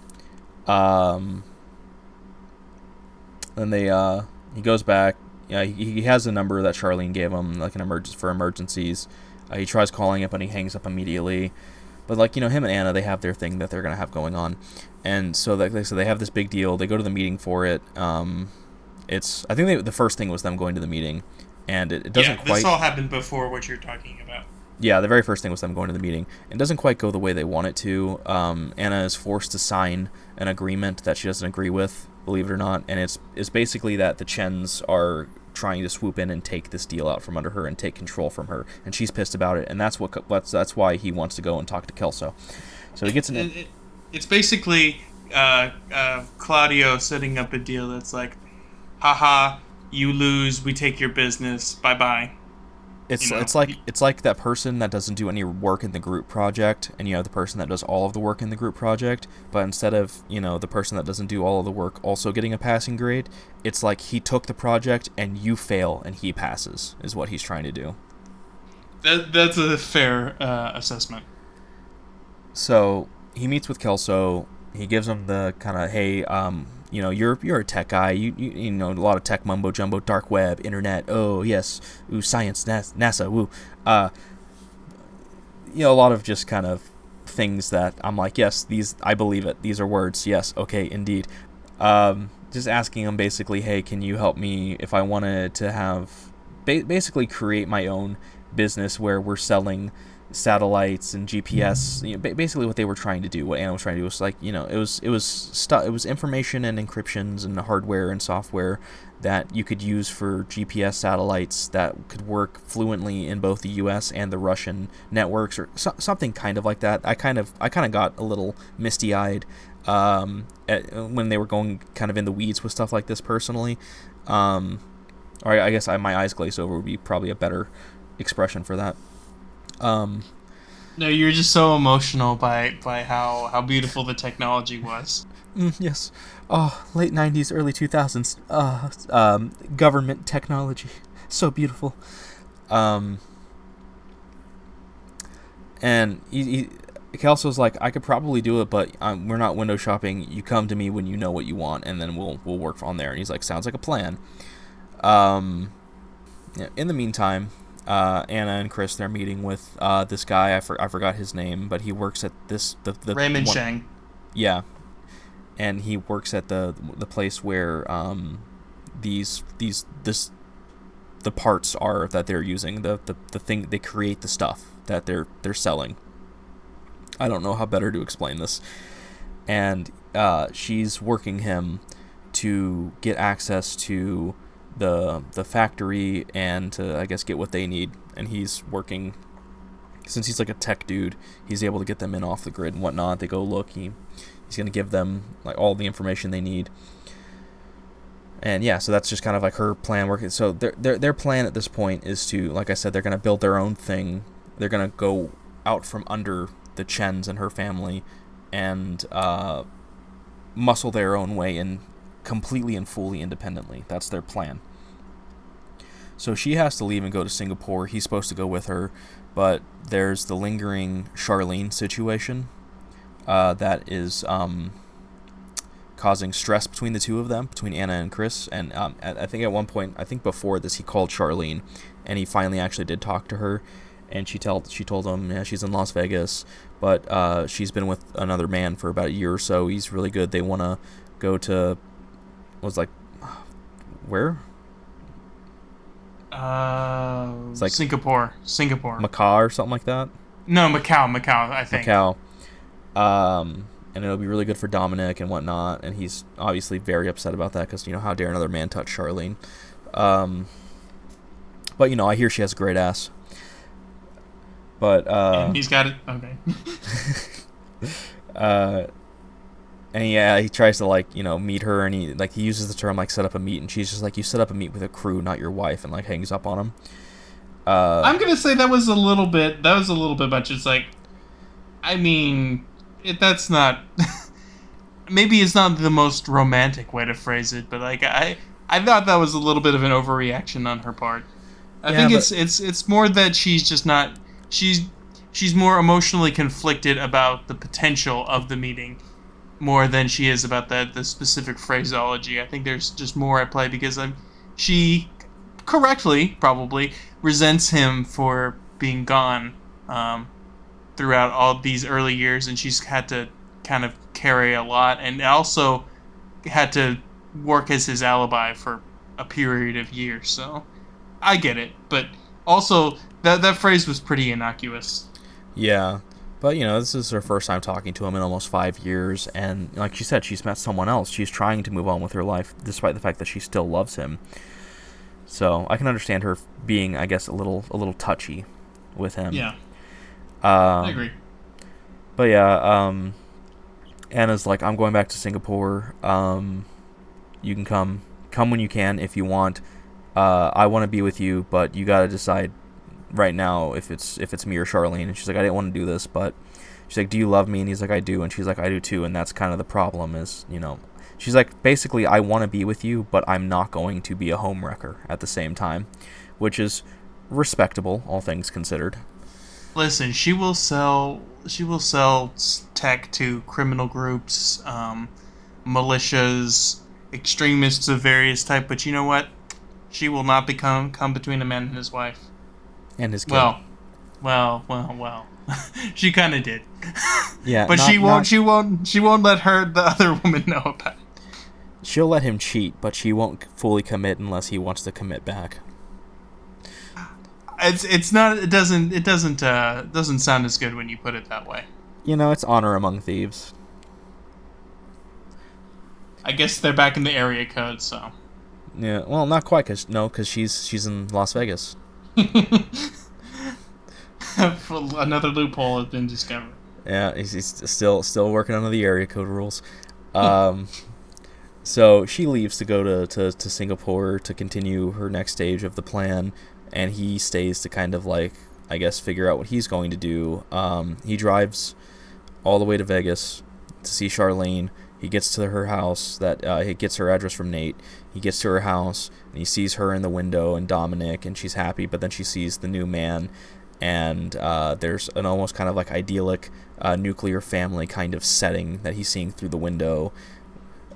Then he goes back. Yeah, he has a number that Charlene gave him, like for emergencies. He tries calling it, but he hangs up immediately. But him and Anna, they have their thing that they're gonna have going on, and so they have this big deal. They go to the meeting for it. I think the first thing was them going to the meeting, and it doesn't quite. This all happened before what you're talking about. Yeah, the very first thing was them going to the meeting. It doesn't quite go the way they want it to. Anna is forced to sign an agreement that she doesn't agree with believe it or not. And it's basically that the Chens are trying to swoop in and take this deal out from under her and take control from her, and she's pissed about it, and that's why he wants to go and talk to Kelso. So he gets in. It's basically Claudio setting up a deal that's like, haha, you lose, we take your business, bye bye. It's like that person that doesn't do any work in the group project, and you have the person that does all of the work in the group project, but instead of, the person that doesn't do all of the work also getting a passing grade, it's like he took the project and you fail and he passes, is what he's trying to do. That's a fair assessment. So he meets with Kelso. He gives him the kind of, hey, you're a tech guy. You know a lot of tech mumbo jumbo, dark web, internet. Oh yes, ooh, science, NASA, woo. A lot of just kind of things that I'm like, yes, I believe it. These are words. Yes, okay, indeed. Just asking him basically, hey, can you help me if I wanted to have basically create my own business where we're selling satellites and GPS, basically what they were trying to do, what Anna was trying to do was like, it was information and encryptions and hardware and software that you could use for GPS satellites that could work fluently in both the US and the Russian networks, or something kind of like that. I kind of got a little misty-eyed when they were going kind of in the weeds with stuff like this personally. Or I guess my eyes glazed over would be probably a better expression for that. No, you're just so emotional by how beautiful the technology was. Yes. Oh, late 90s, early 2000s. Government technology. So beautiful. And Kelso's like, I could probably do it, but we're not window shopping. You come to me when you know what you want, and then we'll work on there. And he's like, sounds like a plan. In the meantime, Anna and Chris, they're meeting with this guy. I forgot his name, but he works at the Raymond Chang. Yeah, and he works at the place where the parts are that they're using, the thing they create, the stuff that they're selling. I don't know how better to explain this. And she's working him to get access to the factory and to, I guess, get what they need. And he's working, since he's like a tech dude, he's able to get them in off the grid and whatnot. They go look, he's going to give them like all the information they need. And yeah, so that's just kind of like her plan working. So their plan at this point is to, like I said, they're going to build their own thing. They're going to go out from under the Chens and her family and muscle their own way in completely and fully independently. That's their plan. So she has to leave and go to Singapore. He's supposed to go with her, but there's the lingering Charlene situation that is causing stress between the two of them, between Anna and Chris. And I think at one point, I think before this, he called Charlene, and he finally actually did talk to her. And she told him, she's in Las Vegas, but she's been with another man for about a year or so. He's really good. They want to go to, where? It's like Singapore. Macau or something like that? No, Macau, I think. Macau. And it'll be really good for Dominic and whatnot, and he's obviously very upset about that because, how dare another man touch Charlene. But, I hear she has a great ass. But, and he's got it. Okay. And yeah, he tries to meet her, and he uses the term set up a meet, and she's just like, you set up a meet with a crew, not your wife, and hangs up on him. I'm gonna say that was a little bit much. It's like, I mean, that's not. Maybe it's not the most romantic way to phrase it, but I thought that was a little bit of an overreaction on her part. I think it's more that she's just not. She's more emotionally conflicted about the potential of the meeting more than she is about the specific phraseology. I think there's just more at play because she correctly probably resents him for being gone throughout all these early years, and she's had to kind of carry a lot and also had to work as his alibi for a period of years. So I get it, but also that phrase was pretty innocuous. Yeah. But, this is her first time talking to him in almost 5 years, and like she said, she's met someone else. She's trying to move on with her life, despite the fact that she still loves him. So I can understand her being, I guess, a little touchy with him. Yeah, I agree. But yeah, Anna's like, I'm going back to Singapore. You can come when you can if you want. I want to be with you, but you gotta decide right now if it's me or Charlene. And she's like, I didn't want to do this, but she's like, do you love me? And he's like, I do. And she's like, I do too. And that's kind of the problem is, she's like, basically, I want to be with you, but I'm not going to be a homewrecker at the same time, which is respectable, all things considered. Listen, she will sell tech to criminal groups, militias, extremists of various type, but you know what? She will not come between a man and his wife. And his kid. Well. She kind of did. Yeah, but she won't let the other woman know about it. She'll let him cheat, but she won't fully commit unless he wants to commit back. It doesn't sound as good when you put it that way. It's honor among thieves. I guess they're back in the area code, so. Yeah, well, not quite, because she's in Las Vegas. Another loophole has been discovered. Yeah, he's still working under the area code rules. So she leaves to go to Singapore to continue her next stage of the plan, and he stays to kind of like, I guess, figure out what he's going to do. He drives all the way to Vegas to see Charlene. He gets to her house. He gets her address from Nate. He gets to her house, and he sees her in the window and Dominic, and she's happy, but then she sees the new man, and there's an almost kind of like idyllic nuclear family kind of setting that he's seeing through the window.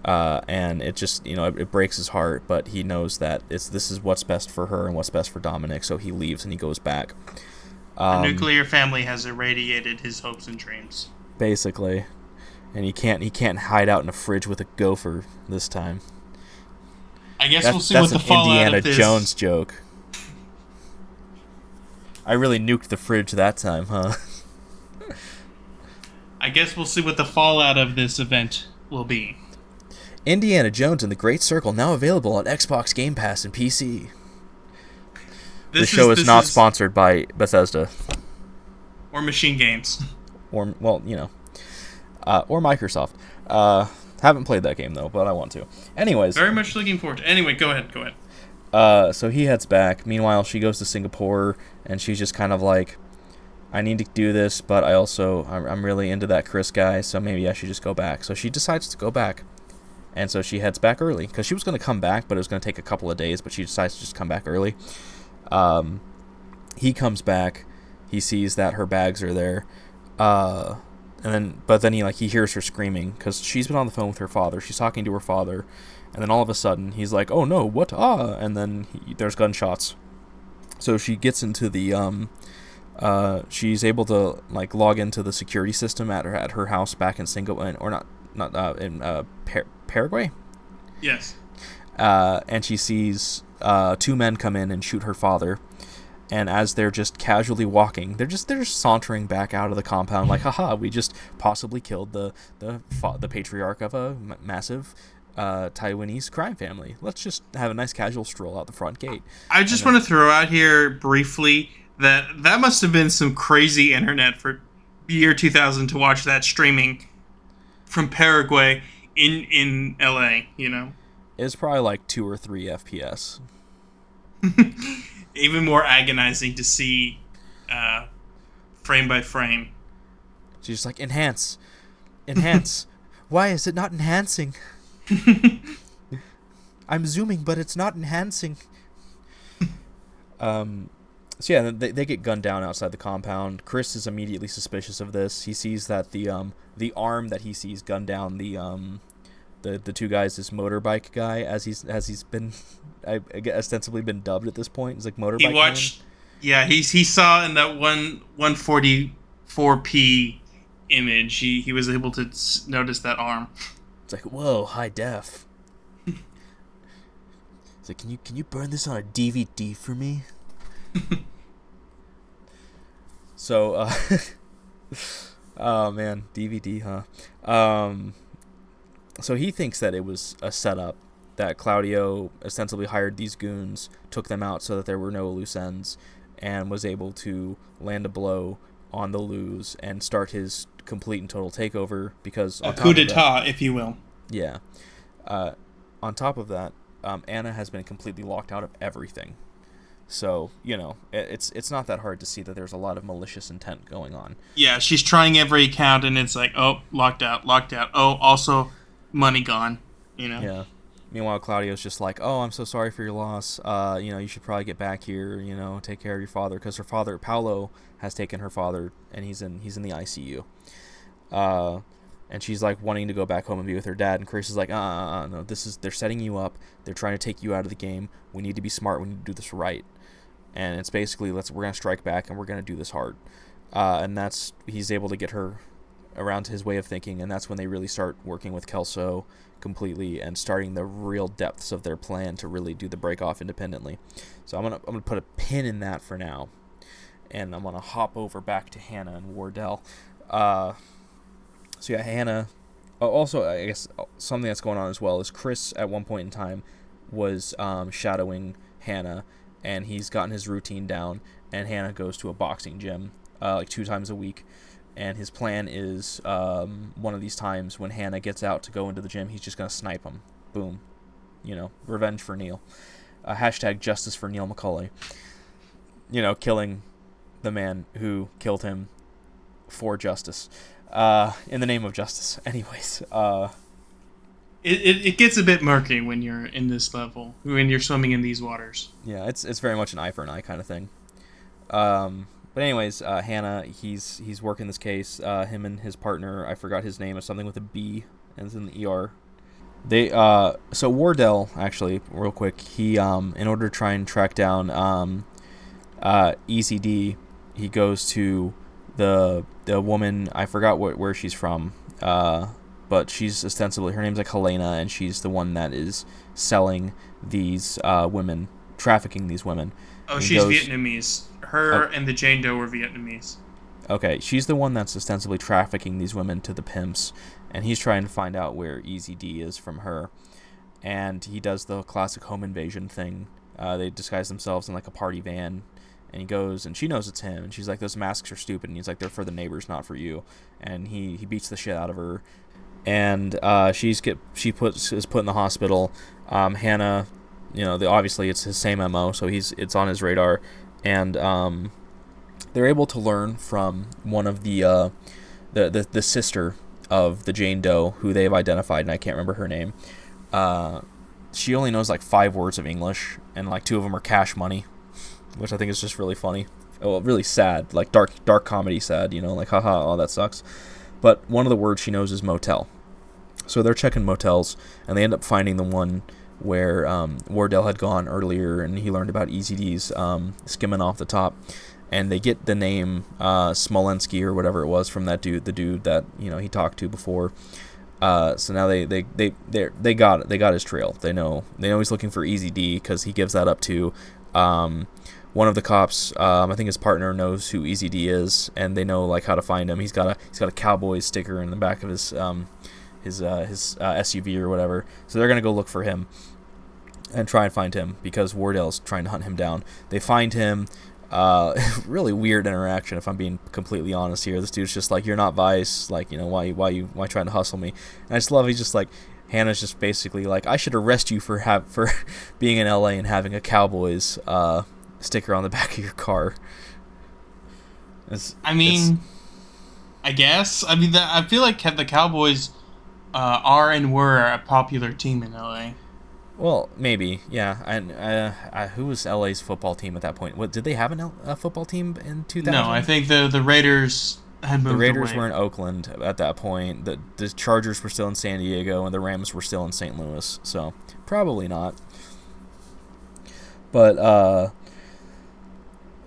And it just, it breaks his heart, but he knows that this is what's best for her and what's best for Dominic, so he leaves and he goes back. The nuclear family has irradiated his hopes and dreams. Basically. And he can't hide out in a fridge with a gopher this time. I guess we'll see what the fallout of this... That's an Indiana Jones joke. I really nuked the fridge that time, huh? I guess we'll see what the fallout of this event will be. Indiana Jones and the Great Circle, now available on Xbox Game Pass and PC. This show is not sponsored by Bethesda. Or Machine Games. Or Microsoft. Haven't played that game, though, but I want to. Anyways. Very much looking forward to it. Anyway, go ahead. So he heads back. Meanwhile, she goes to Singapore, and she's just kind of like, I need to do this, but I'm really into that Chris guy, so maybe I should just go back. So she decides to go back. And so she heads back early, because she was going to come back, but it was going to take a couple of days, but she decides to just come back early. He comes back. He sees that her bags are there. But then he hears her screaming, because she's been on the phone with her father. She's talking to her father. And then all of a sudden, he's like, oh no, what? And then there's gunshots. So she gets into the, she's able to, log into the security system at her house back in Singapore, or in Paraguay? Yes. And she sees, two men come in and shoot her father. And as they're just casually walking, they're just sauntering back out of the compound, like, haha, we just possibly killed the patriarch of a massive Taiwanese crime family. Let's just have a nice casual stroll out the front gate. I just want to throw out here briefly that must have been some crazy internet for year 2000 to watch that streaming from Paraguay in LA, It's probably like 2 or 3 FPS. Even more agonizing to see frame by frame. She's just like, enhance. Why is it not enhancing? I'm zooming, but it's not enhancing. So yeah, they get gunned down outside the compound. Chris is immediately suspicious of this. He sees that the arm that he sees gunned down the two guys, this motorbike guy, as he's been ostensibly been dubbed at this point. He's like motorbike. He watched, yeah. He saw in that 144p image. He was able to notice that arm. It's like, whoa, high def. It's like, can you burn this on a DVD for me? Oh man, DVD, huh? Um, so he thinks that it was a setup, that Claudio ostensibly hired these goons, took them out so that there were no loose ends, and was able to land a blow on the Luz and start his complete and total takeover. Because A on coup top of that, d'état, if you will. yeah, uh, on top of that, Anna has been completely locked out of everything. So it's not that hard to see that there's a lot of malicious intent going on. Yeah, she's trying every account, and it's like, oh, locked out, locked out. Oh, also, money gone. You know. Yeah. Meanwhile, Claudio's just like, "Oh, I'm so sorry for your loss. You should probably get back here. Take care of your father, because her father, Paolo, has taken her father, and he's in the ICU. And she's like wanting to go back home and be with her dad. And Chris is like, no, they're setting you up. They're trying to take you out of the game. We need to be smart. We need to do this right. And it's basically we're gonna strike back and we're gonna do this hard. And he's able to get her around to his way of thinking, and that's when they really start working with Kelso completely and starting the real depths of their plan to really do the break off independently. So I'm gonna put a pin in that for now, and I'm gonna hop over back to Hannah and Wardell. So yeah, Hannah. Also, I guess something that's going on as well is Chris at one point in time was shadowing Hannah, and he's gotten his routine down. And Hannah goes to a boxing gym like 2 times a week. And his plan is one of these times when Hannah gets out to go into the gym, he's just going to snipe him. Boom. Revenge for Neil. Hashtag justice for Neil McCauley. Killing the man who killed him for justice. In the name of justice. Anyways. It gets a bit murky when you're in this level, when you're swimming in these waters. Yeah, it's very much an eye for an eye kind of thing. But anyways, Hannah, he's working this case. Him and his partner, I forgot his name, is something with a B, and it's in the ER. So Wardell, actually, real quick, he in order to try and track down Easy D, he goes to the woman, I forgot where she's from, but she's ostensibly, her name's like Helena, and she's the one that is selling these women, trafficking these women. Oh, she's Vietnamese. Her and the Jane Doe were Vietnamese. Okay, she's the one that's ostensibly trafficking these women to the pimps, and he's trying to find out where Easy D is from her. And he does the classic home invasion thing. They disguise themselves in like a party van, and he goes, and she knows it's him, and she's like, "Those masks are stupid," and he's like, "They're for the neighbors, not for you." And he beats the shit out of her, and she is put in the hospital. Hannah, obviously it's his same MO, so it's on his radar. And they're able to learn from one of the sister of the Jane Doe, who they've identified, and I can't remember her name. She only knows like 5 words of English, and like 2 of them are cash money, which I think is just really funny. Well, really sad, like dark comedy sad, like haha, oh that sucks. But one of the words she knows is motel. So they're checking motels, and they end up finding the one where Wardell had gone earlier, and he learned about Easy D's skimming off the top, and they get the name Smolensky or whatever it was from that dude, the dude that he talked to before. So now they got his trail. They know he's looking for Easy D because he gives that up to one of the cops. I think his partner knows who Easy D is, and they know like how to find him. He's got a Cowboys sticker in the back of his SUV or whatever. So they're gonna go look for him and try and find him because Wardell's trying to hunt him down. They find him. Really weird interaction, if I'm being completely honest here. This dude's just like, "You're not Vice, like, why trying to hustle me?" And I just love, he's just like, Hannah's just basically like, "I should arrest you for being in LA and having a Cowboys sticker on the back of your car." I guess. I feel like the Cowboys are and were a popular team in LA. Well, maybe, yeah. And who was LA's football team at that point? What did they have a football team in 2000? No, I think the Raiders had moved. The Raiders away. were in Oakland at that point. The Chargers were still in San Diego, and the Rams were still in St. Louis. So probably not. But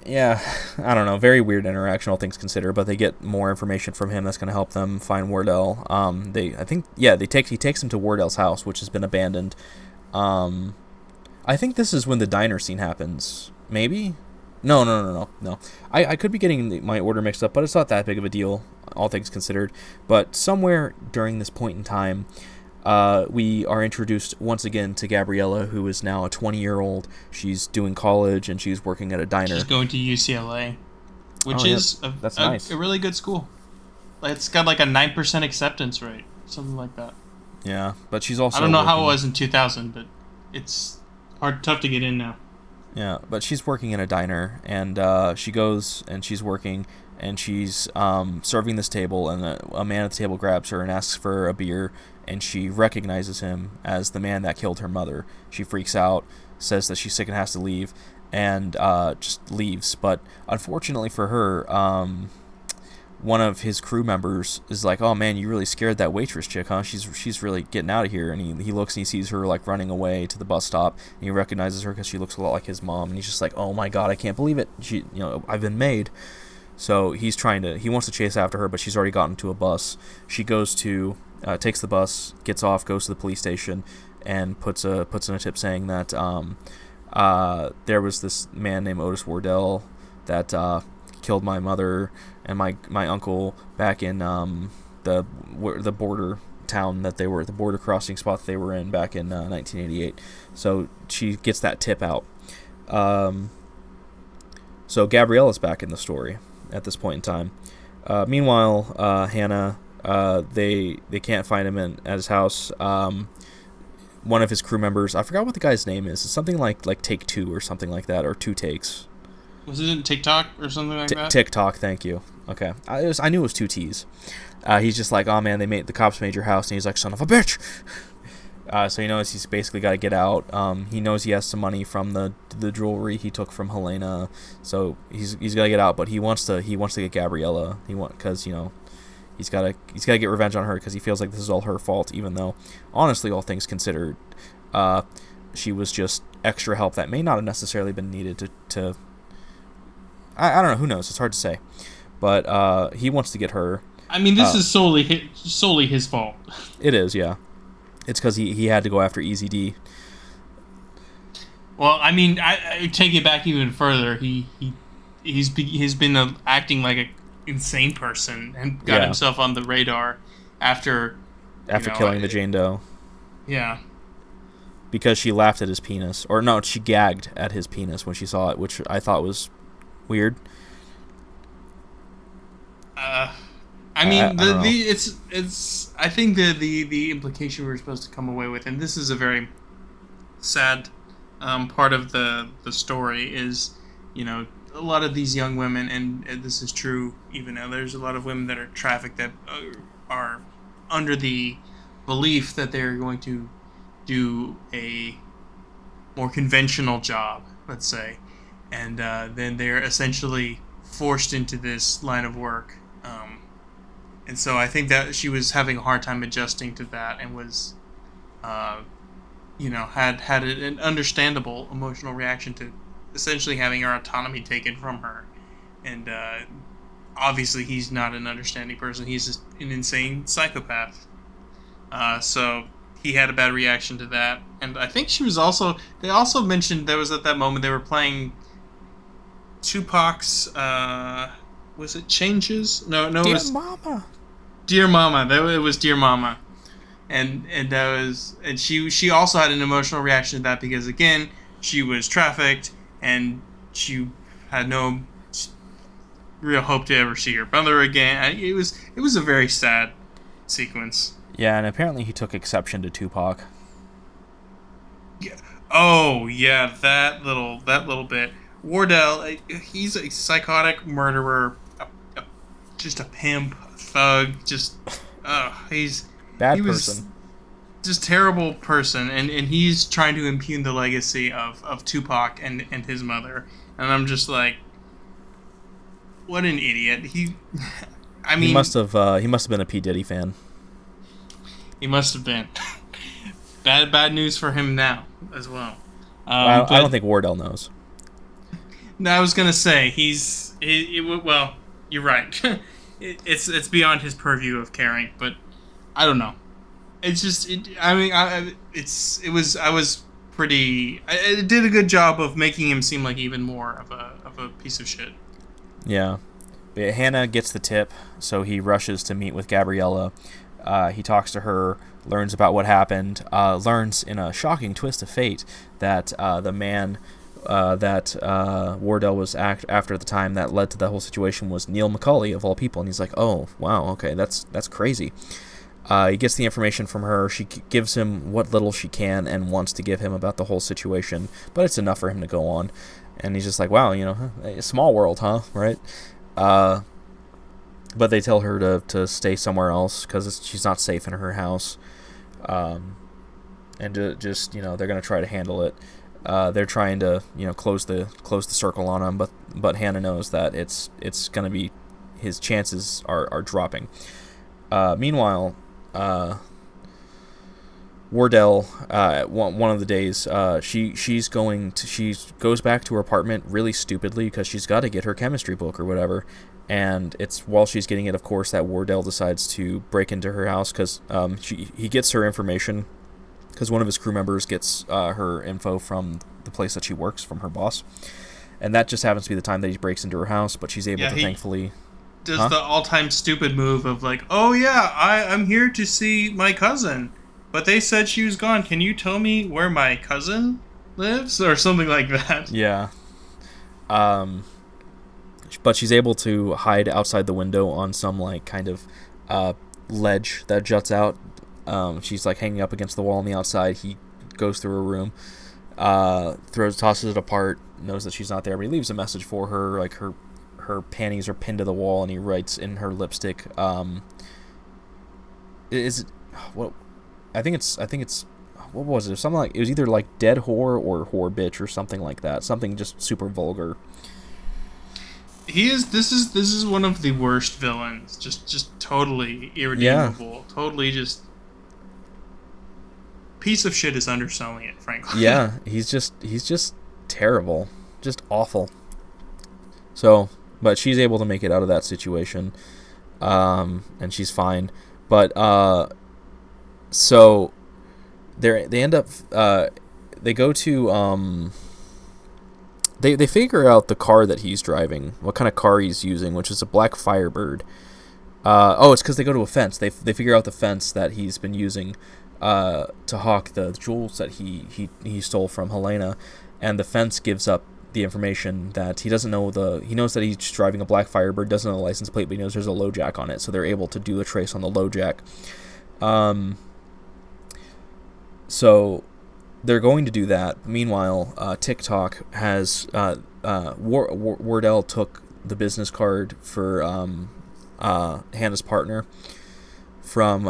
yeah, I don't know. Very weird interaction, all things considered. But they get more information from him that's going to help them find Wardell. He takes him to Wardell's house, which has been abandoned. I think this is when the diner scene happens. Maybe? No. I could be getting my order mixed up, but it's not that big of a deal, all things considered. But somewhere during this point in time, we are introduced once again to Gabriella, who is now a 20-year-old. She's doing college and she's working at a diner. She's going to UCLA, which is that's nice. A really good school. It's got like a 9% acceptance rate, something like that. Yeah, but she's also... I don't know how it was in 2000, but it's tough to get in now. Yeah, but she's working in a diner, and she goes and she's working, and she's serving this table, and a man at the table grabs her and asks for a beer, and she recognizes him as the man that killed her mother. She freaks out, says that she's sick and has to leave, and just leaves. But unfortunately for her, one of his crew members is like, "Oh man, you really scared that waitress chick, huh? She's really getting out of here." And he looks and he sees her like running away to the bus stop, and he recognizes her because she looks a lot like his mom. And he's just like, "Oh my god, I can't believe it! I've been made." So he wants to chase after her, but she's already gotten to a bus. She goes to takes the bus, gets off, goes to the police station, and puts in a tip saying that there was this man named Otis Wardell that killed my mother and my uncle back in the border town that they were, the border crossing spot that they were in back in 1988. So she gets that tip out. So Gabriella's back in the story at this point in time. Meanwhile, Hannah, they can't find him at his house. One of his crew members, I forgot what the guy's name is. It's something like Take Two or something like that, or Two Takes. Was it in TikTok or something like that? TikTok, thank you. Okay, I knew it was two T's. He's just like, "Oh man, the cops made your house," and he's like, "Son of a bitch." So he knows he's basically got to get out. He knows he has some money from the jewelry he took from Helena, so he's got to get out. But he wants to get Gabriella. Because he's got to get revenge on her because he feels like this is all her fault. Even though, honestly, all things considered, she was just extra help that may not have necessarily been needed to I don't know. Who knows? It's hard to say. But he wants to get her. I mean, this is solely his fault. It is, yeah. It's because he had to go after Easy D. Well, I mean, I take it back even further. He's been acting like an insane person and got himself on the radar after killing the Jane Doe. Yeah. Because she laughed at his penis, or no, she gagged at his penis when she saw it, which I thought was weird. I mean, it's. I think the implication we're supposed to come away with, and this is a very sad part of the story, is a lot of these young women, and this is true even now. There's a lot of women that are trafficked that are under the belief that they're going to do a more conventional job, let's say, and then they're essentially forced into this line of work. And so I think that she was having a hard time adjusting to that, and was, had an understandable emotional reaction to essentially having her autonomy taken from her. And obviously he's not an understanding person. He's just an insane psychopath. So he had a bad reaction to that. And I think they also mentioned there was at that moment they were playing Tupac's, was it Changes? No, it was Mama. Dear Mama. It was Dear Mama. And that was, and she also had an emotional reaction to that because, again, she was trafficked and she had no real hope to ever see her brother again. It was a very sad sequence. Yeah, and apparently he took exception to Tupac. Yeah. Oh yeah, that little bit. Wardell, he's a psychotic murderer, just a pimp, a thug, just he's bad he person. Was just terrible person, and he's trying to impugn the legacy of Tupac and his mother, and I'm just like, what an idiot. He must have been a P. Diddy fan. He must have been. Bad news for him now as well. I don't think Wardell knows. No, I was gonna say well, you're right. It's beyond his purview of caring, but I don't know. It's just I was pretty. It did a good job of making him seem like even more of a piece of shit. Yeah. Hannah gets the tip, so he rushes to meet with Gabriella. He talks to her, learns about what happened, learns in a shocking twist of fate that the man that Wardell was after at the time that led to the whole situation was Neil McCauley, of all people. And he's like, oh, wow, okay, that's crazy. He gets the information from her. She gives him what little she can and wants to give him about the whole situation, but it's enough for him to go on. And he's just like, wow, a small world, huh? Right? But they tell her to stay somewhere else because she's not safe in her house. And just they're going to try to handle it. They're trying to close the circle on him, but Hannah knows that it's going to be, his chances are dropping. Meanwhile, Wardell, one of the days, she goes back to her apartment really stupidly because she's got to get her chemistry book or whatever, and it's while she's getting it, of course, that Wardell decides to break into her house because he gets her information because one of his crew members gets her info from the place that she works, from her boss, and that just happens to be the time that he breaks into her house, but she's able to thankfully does the all-time stupid move of like, oh yeah, I'm here to see my cousin, but they said she was gone. Can you tell me where my cousin lives? Or something like that. Yeah. But she's able to hide outside the window on some like kind of ledge that juts out. She's like hanging up against the wall on the outside. He goes through her room, tosses it apart, knows that she's not there, but he leaves a message for her, like her panties are pinned to the wall, and he writes in her lipstick, I think it's what was it? Something like, it was either like dead whore or whore bitch or something like that. Something just super vulgar. This is one of the worst villains. Just totally irredeemable. Yeah. Totally just piece of shit is underselling it, frankly. Yeah, he's just terrible. Just awful. So, but she's able to make it out of that situation. And she's fine. But so they end up they go to they figure out the car that he's driving, what kind of car he's using, which is a black Firebird. It's because they go to a fence. They figure out the fence that he's been using to hawk the jewels that he stole from Helena, and the fence gives up the information that he doesn't know. He knows that he's driving a black Firebird, doesn't know the license plate, but he knows there's a LoJack on it, so they're able to do a trace on the LoJack. So they're going to do that. Meanwhile, TikTok has Wardell took the business card for Hannah's partner from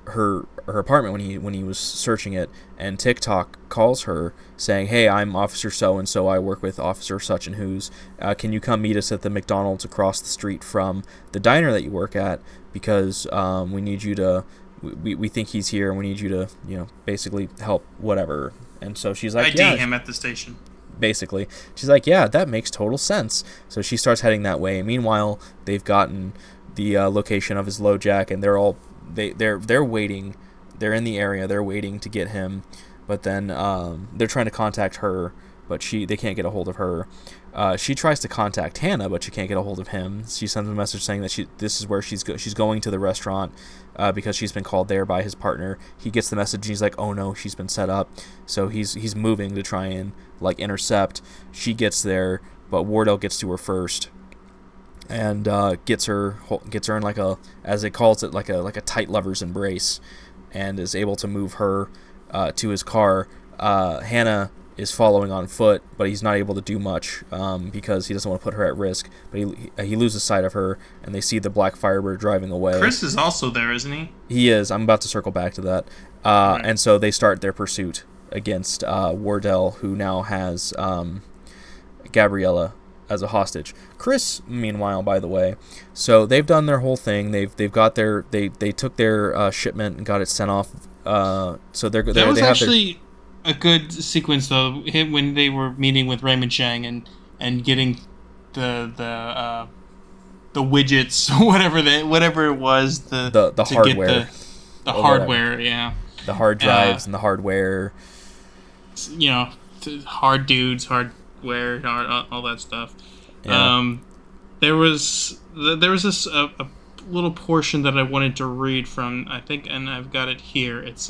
her apartment when he was searching it, and TikTok calls her saying, "Hey, I'm Officer So and So. I work with Officer Such and Who's. Can you come meet us at the McDonald's across the street from the diner that you work at? Because we need you to. We think he's here, and we need you to basically help whatever." And so she's like, ID him at the station. Basically, she's like, "Yeah, that makes total sense." So she starts heading that way. Meanwhile, they've gotten the location of his LoJack, and they're waiting. They're in the area. They're waiting to get him, but then they're trying to contact her, but they can't get a hold of her. She tries to contact Hannah, but she can't get a hold of him. She sends a message saying that this is where she's going to the restaurant because she's been called there by his partner. He gets the message and he's like, "Oh no, she's been set up." So he's moving to try and like intercept. She gets there, but Wardell gets to her first and gets her in like a, as they calls it, like a tight lover's embrace, and is able to move her to his car. Hannah is following on foot, but he's not able to do much because he doesn't want to put her at risk. But he loses sight of her, and they see the black Firebird driving away. Chris is also there, isn't he? He is. I'm about to circle back to that. Right. And so they start their pursuit against Wardell, who now has Gabriella as a hostage. Chris, meanwhile, by the way, so they've done their whole thing. They've got they took their shipment and got it sent off. So they're that was actually a good sequence though, when they were meeting with Raymond Chang and getting the widgets, whatever it was, the hardware, the hardware, yeah, the hard drives and the hardware. you know, hard dudes, hard wear, all that stuff. Yeah. There was this a little portion that I wanted to read from, I think, and I've got it here. It's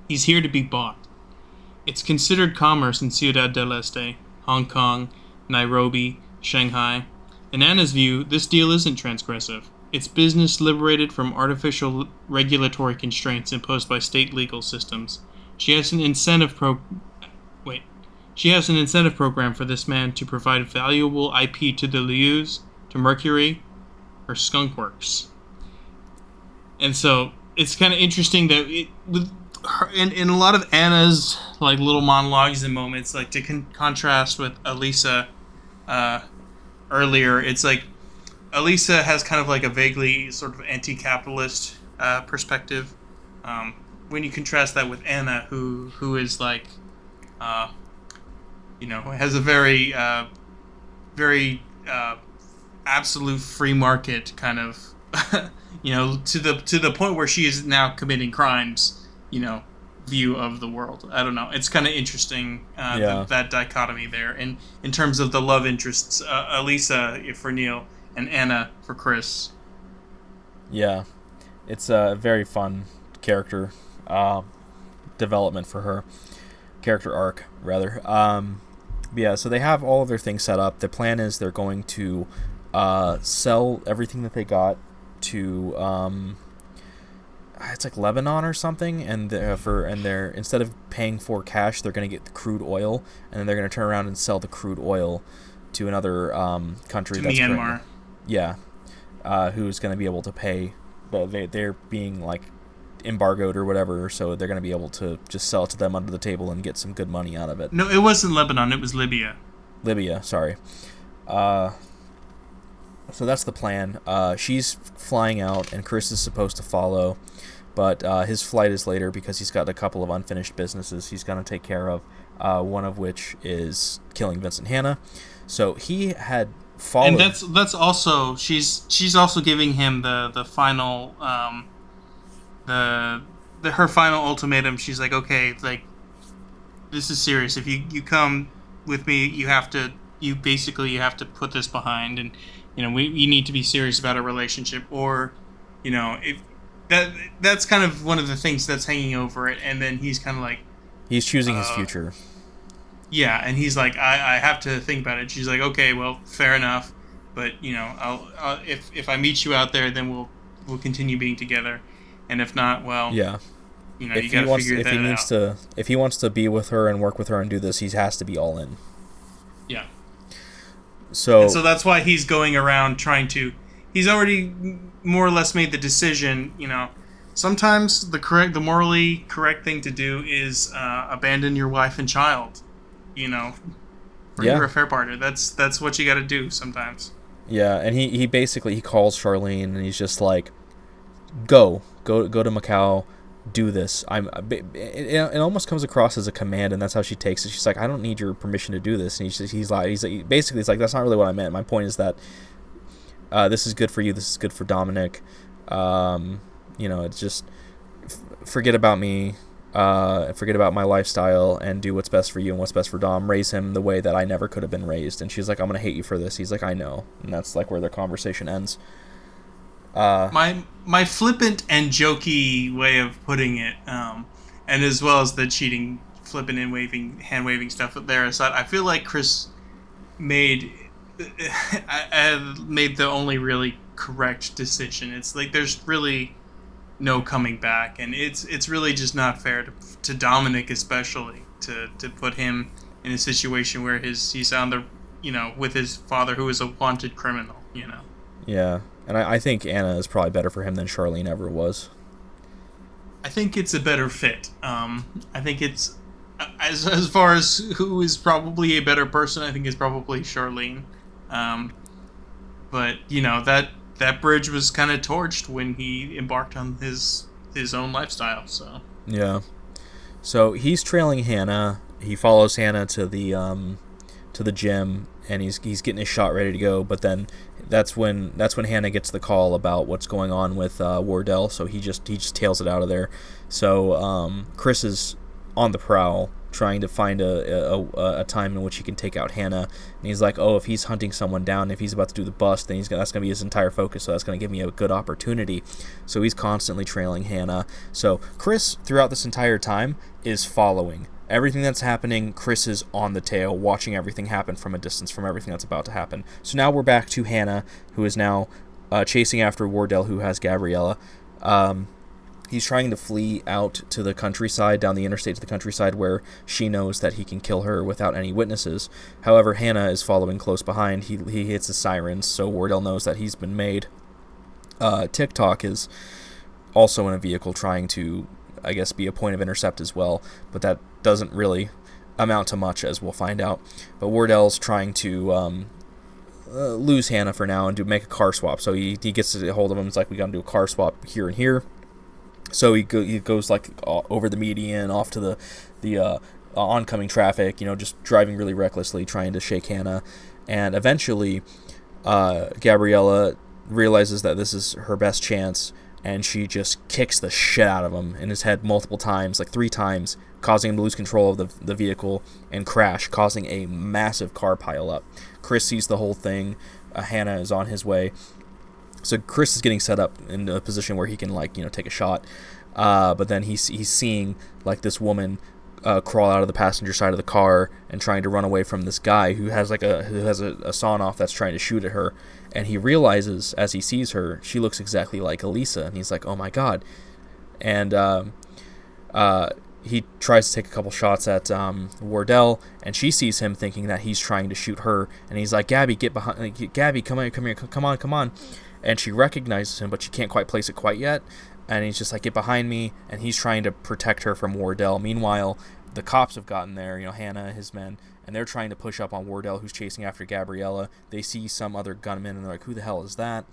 he's here to be bought. It's considered commerce in Ciudad del Este, Hong Kong, Nairobi, Shanghai. In Anna's view, this deal isn't transgressive. It's business liberated from artificial regulatory constraints imposed by state legal systems. She has an incentive She has an incentive program for this man to provide valuable IP to the Lius, to Mercury, or Skunkworks. And so it's kind of interesting that in a lot of Anna's like little monologues and moments, like to contrast with Elisa earlier, it's like Elisa has kind of like a vaguely sort of anti-capitalist perspective. When you contrast that with Anna, who is like, has a very absolute free market kind of, to the point where she is now committing crimes, view of the world. I don't know. It's kind of interesting that dichotomy there, and in terms of the love interests, Elisa for Neil and Anna for Chris. Yeah, it's a very fun character development for her, character arc rather. Yeah, so they have all of their things set up. The plan is they're going to sell everything that they got to it's like Lebanon or something, and they're instead of paying for cash, they're going to get the crude oil, and then they're going to turn around and sell the crude oil to another country. To Myanmar. Who's going to be able to pay. They're being like embargoed or whatever, so they're going to be able to just sell it to them under the table and get some good money out of it. No, it wasn't Lebanon, it was Libya. Libya, sorry. So that's the plan. She's flying out, and Chris is supposed to follow, but his flight is later because he's got a couple of unfinished businesses he's going to take care of, one of which is killing Vincent Hanna. So he had followed... And that's also... She's also giving him the final... her final ultimatum. She's like, okay, like, this is serious. If you come with me, you have to put this behind, and you need to be serious about a relationship, or if that's kind of one of the things that's hanging over it. And then he's kind of like, he's choosing his future. Yeah, and he's like, I have to think about it. She's like, okay, well, fair enough, but I'll if I meet you out there, then we'll continue being together. And if not, well, yeah, you gotta figure that out. If he wants to be with her and work with her and do this, he has to be all in. Yeah. So that's why he's going around trying to. He's already more or less made the decision. Sometimes the morally correct thing to do is abandon your wife and child. For your affair partner. That's what you got to do sometimes. Yeah, and he basically calls Charlene and he's just like, Go to Macau, do this. It almost comes across as a command, and that's how she takes it. She's like, I don't need your permission to do this. And he's like, that's not really what I meant. My point is that this is good for you. This is good for Dominic. It's just forget about me, forget about my lifestyle, and do what's best for you and what's best for Dom. Raise him the way that I never could have been raised. And she's like, I'm gonna hate you for this. He's like, I know. And that's like where their conversation ends. My flippant and jokey way of putting it, and as well as the cheating, flippant and hand waving stuff there aside, I feel like Chris made the only really correct decision. It's like there's really no coming back, and it's really just not fair to Dominic, especially to put him in a situation where he's on the with his father, who is a wanted criminal. Yeah. And I think Anna is probably better for him than Charlene ever was. I think it's a better fit. I think it's as far as who is probably a better person, I think it's probably Charlene. But that bridge was kind of torched when he embarked on his own lifestyle. So yeah. So he's trailing Hannah. He follows Hannah to the gym, and he's getting his shot ready to go. But then that's when Hannah gets the call about what's going on with Wardell. So he just tails it out of there. So Chris is on the prowl, trying to find a time in which he can take out Hannah. And he's like, oh, if he's hunting someone down, if he's about to do the bust, then that's going to be his entire focus, so that's going to give me a good opportunity. So he's constantly trailing Hannah. So Chris, throughout this entire time, is following everything that's happening. Chris is on the tail, watching everything happen from a distance from everything that's about to happen. So now we're back to Hannah, who is now chasing after Wardell, who has Gabriella. He's trying to flee out to the countryside, down the interstate to the countryside, where she knows that he can kill her without any witnesses. However, Hannah is following close behind. He hits the sirens, so Wardell knows that he's been made. TikTok is also in a vehicle trying to, I guess, be a point of intercept as well, but that doesn't really amount to much, as we'll find out. But Wardell's trying to lose Hannah for now and make a car swap. So he gets a hold of him. It's like, we got to do a car swap here and here. So he goes like over the median, off to the oncoming traffic, just driving really recklessly, trying to shake Hannah. And eventually, Gabriella realizes that this is her best chance, and she just kicks the shit out of him in his head multiple times, like 3 times, causing him to lose control of the vehicle and crash, causing a massive car pileup. Chris sees the whole thing. Hannah is on his way. So Chris is getting set up in a position where he can, take a shot. But then he's seeing, this woman crawl out of the passenger side of the car and trying to run away from this guy who has a sawn-off that's trying to shoot at her. And he realizes, as he sees her, she looks exactly like Elisa. And he's like, oh my god. And he tries to take a couple shots at Wardell, and she sees him, thinking that he's trying to shoot her. And he's like, Gabby, get behind. Gabby, come here, come on. And she recognizes him, but she can't quite place it quite yet. And he's just like, get behind me. And he's trying to protect her from Wardell. Meanwhile, the cops have gotten there, Hannah, his men, and they're trying to push up on Wardell, who's chasing after Gabriella. They see some other gunman, and they're like, who the hell is that?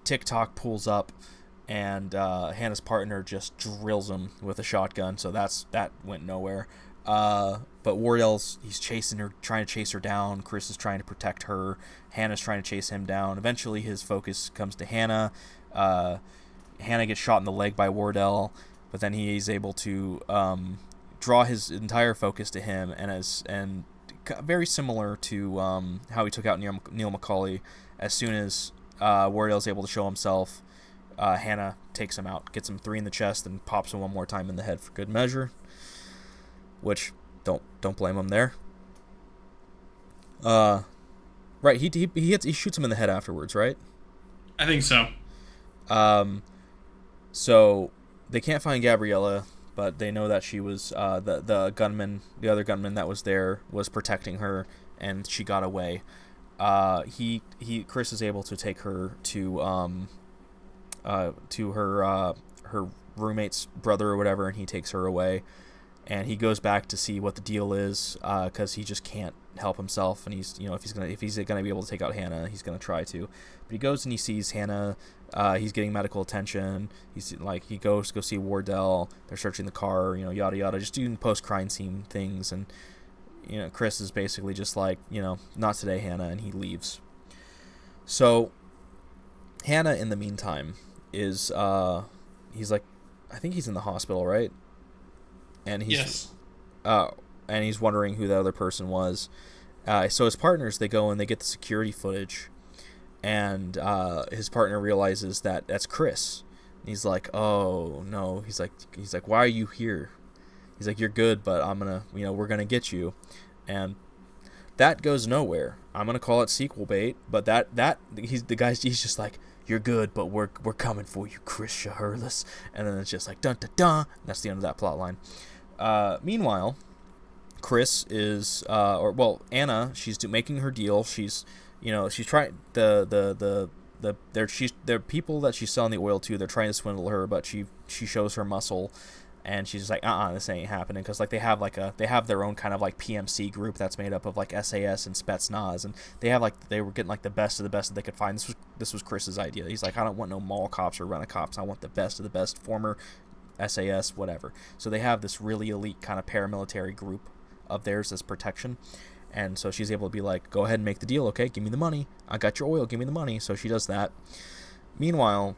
TikTok pulls up, and Hannah's partner just drills him with a shotgun, so that went nowhere. But Wardell's, he's chasing her, trying to chase her down. Chris is trying to protect her. Hannah's trying to chase him down. Eventually, his focus comes to Hannah. Hannah gets shot in the leg by Wardell, but then he is able to draw his entire focus to him, and very similar to how he took out Neil McCauley. As soon as Wardell's able to show himself, Hannah takes him out, gets him 3 in the chest, and pops him one more time in the head for good measure. Which, don't blame him there. Right, he shoots him in the head afterwards, right? I think so. So they can't find Gabriella, but they know that she was the other gunman that was there was protecting her, and she got away. Chris is able to take her to her roommate's brother or whatever, and he takes her away. And he goes back to see what the deal is, because he just can't help himself. And he's, if he's gonna be able to take out Hannah, he's gonna try to. But he goes and he sees Hannah. He's getting medical attention. He goes to go see Wardell. They're searching the car, yada yada, just doing post-crime scene things. And Chris is basically just like, not today, Hannah, and he leaves. So Hannah, in the meantime, is he's like, I think he's in the hospital, right? And he's and he's wondering who the other person was. So his partners, they go and they get the security footage, and his partner realizes that that's Chris. And he's like, oh no. He's like, why are you here? He's like, you're good, but I'm gonna, we're gonna get you. And that goes nowhere. I'm gonna call it sequel bait, but he's just like, you're good, but we're coming for you, Chris Shaherless. And then it's just like, dun dun dun. That's the end of that plot line. Meanwhile, Chris is, Anna, she's making her deal. She's trying they're people that she's selling the oil to. They're trying to swindle her, but she shows her muscle, and she's just like, this ain't happening, because they have their own kind of PMC group that's made up of SAS and Spetsnaz, and they were getting the best of the best that they could find. This was Chris's idea. He's like, I don't want no mall cops or rent-a-cops. I want the best of the best, former SAS, whatever. So they have this really elite kind of paramilitary group of theirs as protection. And so she's able to be like, go ahead and make the deal, okay? Give me the money. I got your oil. Give me the money. So she does that. Meanwhile,